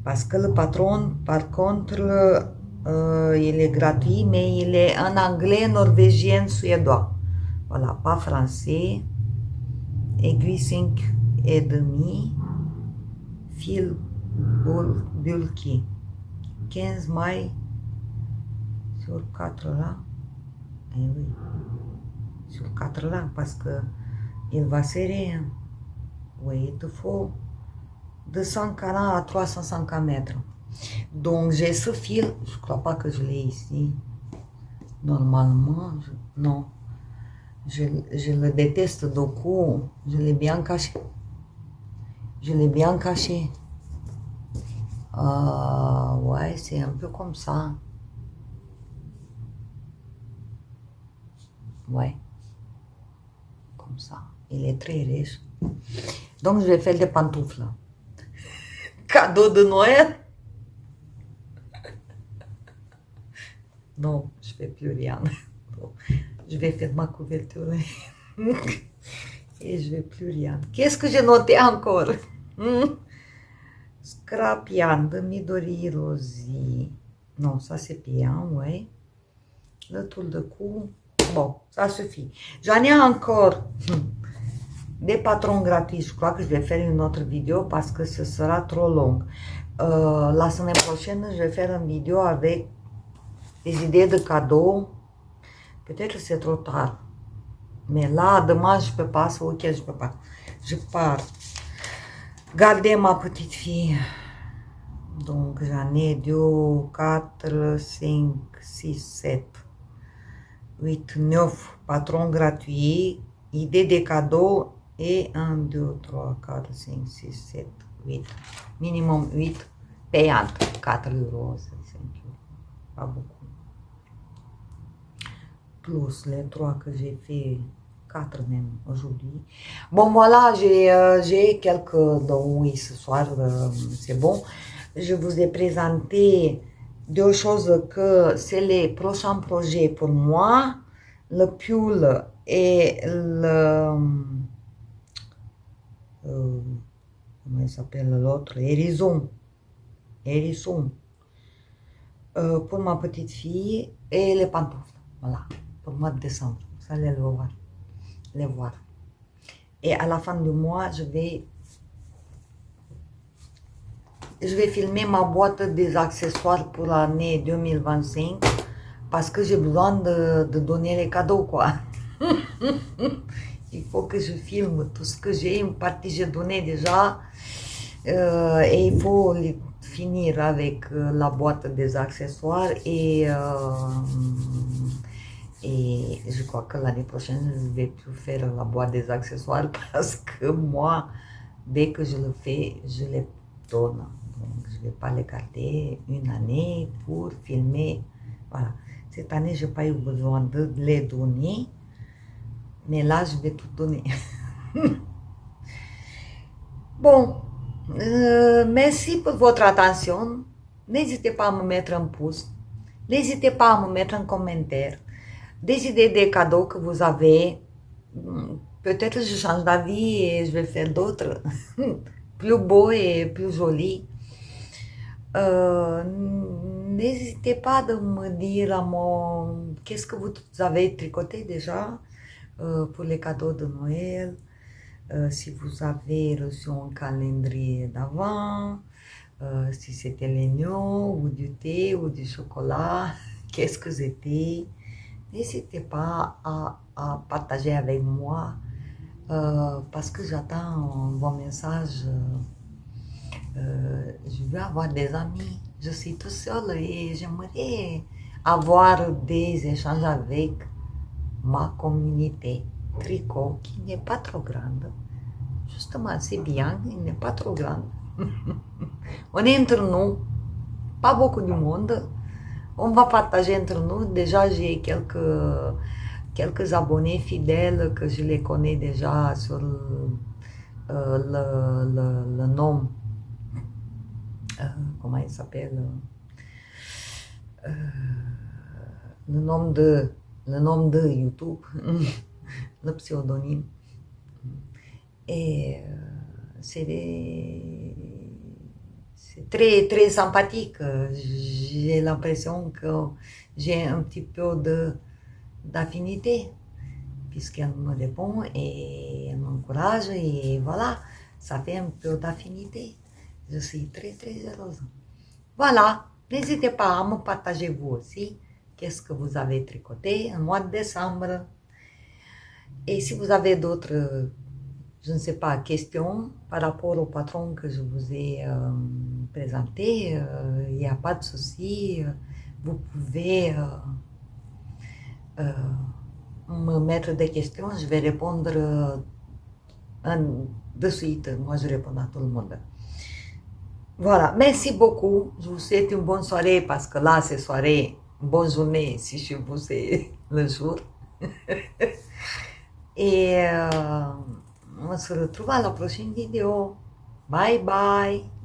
S1: Parce que le patron, par contre, il est gratuit, mais il est en anglais, norvégien, suédois. Voilà, pas français. Aiguille 5 et demi. Fil bulky. 15 mailles sur 4 là. Eh oui, sur 4 là, parce que il va serrer. Hein. Oui, il te faut de 140 à 350 mètres. Donc j'ai ce fil, je crois pas que je l'ai ici. Normalement, non. Je le déteste beaucoup. Je l'ai bien caché. Je l'ai bien caché. Ouais, c'est un peu comme ça. Ouais. Comme ça. Il est très riche. Donc je vais faire des pantoufles. Cadeau de Noël? Non, je ne fais plus rien. Je vais faire ma couverture. Et je ne vais plus rien. Qu'est-ce que j'ai noté encore? Scrapian de Midori Rosie. Non, ça c'est bien, ouais. Le tour de cou. Bon, ça suffit. J'en ai encore des patrons gratuits. Je crois que je vais faire une autre vidéo parce que ce sera trop long. La semaine prochaine, je vais faire une vidéo avec des idées de cadeaux. Peut-être que c'est trop tard. Mais là, demain, je ne peux pas. Ce week-end, je ne peux pas. Je pars. Gardez ma petite fille. Donc, j'en ai 2, 4, 5, 6, 7, 8, 9 patrons gratuits, idées de cadeaux et 1, 2, 3, 4, 5, 6, 7, 8. Minimum 8 payantes. 4 euros, 5 euros. Pas beaucoup. Plus les 3 que j'ai fait, 4 même aujourd'hui. Bon, voilà, j'ai quelques dons, oui, ce soir, c'est bon. Je vous ai présenté deux choses que c'est les prochains projets pour moi, le pull et le, comment il s'appelle l'autre, hérisson, pour ma petite fille et les pantoufles, voilà, pour le mois de décembre, vous allez les voir. Et à la fin du mois, je vais filmer ma boîte des accessoires pour l'année 2025 parce que j'ai besoin de donner les cadeaux, quoi. Il faut que je filme tout ce que j'ai. Une partie j'ai donné déjà et il faut finir avec la boîte des accessoires et je crois que l'année prochaine je ne vais plus faire la boîte des accessoires parce que moi, dès que je le fais, je les donne. Donc, je ne vais pas les garder une année pour filmer. Voilà. Cette année, je n'ai pas eu besoin de les donner. Mais là, je vais tout donner. Bon. Merci pour votre attention. N'hésitez pas à me mettre un pouce. N'hésitez pas à me mettre un commentaire. Des idées de cadeaux que vous avez. Peut-être je change d'avis et je vais faire d'autres. Plus beaux et plus jolis. n'hésitez pas de me dire qu'est-ce que vous avez tricoté déjà pour les cadeaux de Noël, si vous avez reçu un calendrier d'avant, si c'était l'oignon ou du thé ou du chocolat, qu'est-ce que c'était. N'hésitez pas à partager avec moi parce que j'attends vos messages. Je veux avoir des amis. Je suis tout seule et j'aimerais avoir des échanges avec ma communauté tricot qui n'est pas trop grande. Justement, c'est bien, il n'est pas trop grande. On est entre nous, pas beaucoup de monde. On va partager entre nous. Déjà, j'ai quelques abonnés fidèles que je les connais déjà sur le nom. Comment il s'appelle? Le nom de YouTube, le pseudonyme. Et c'est très, très sympathique. J'ai l'impression que j'ai un petit peu d'affinité, puisqu'elle me répond et elle m'encourage, et voilà, ça fait un peu d'affinité. Je suis très, très heureuse. Voilà, n'hésitez pas à me partager vous aussi qu'est-ce que vous avez tricoté en mois de décembre. Et si vous avez d'autres, je ne sais pas, questions par rapport au patron que je vous ai présenté, il n'y a pas de souci. Vous pouvez me mettre des questions, je vais répondre de suite. Moi, je réponds à tout le monde. Voilà, merci beaucoup. Je vous souhaite une bonne soirée parce que là, c'est soirée. Bonne journée si je vous ai le jour. Et on se retrouve à la prochaine vidéo. Bye bye.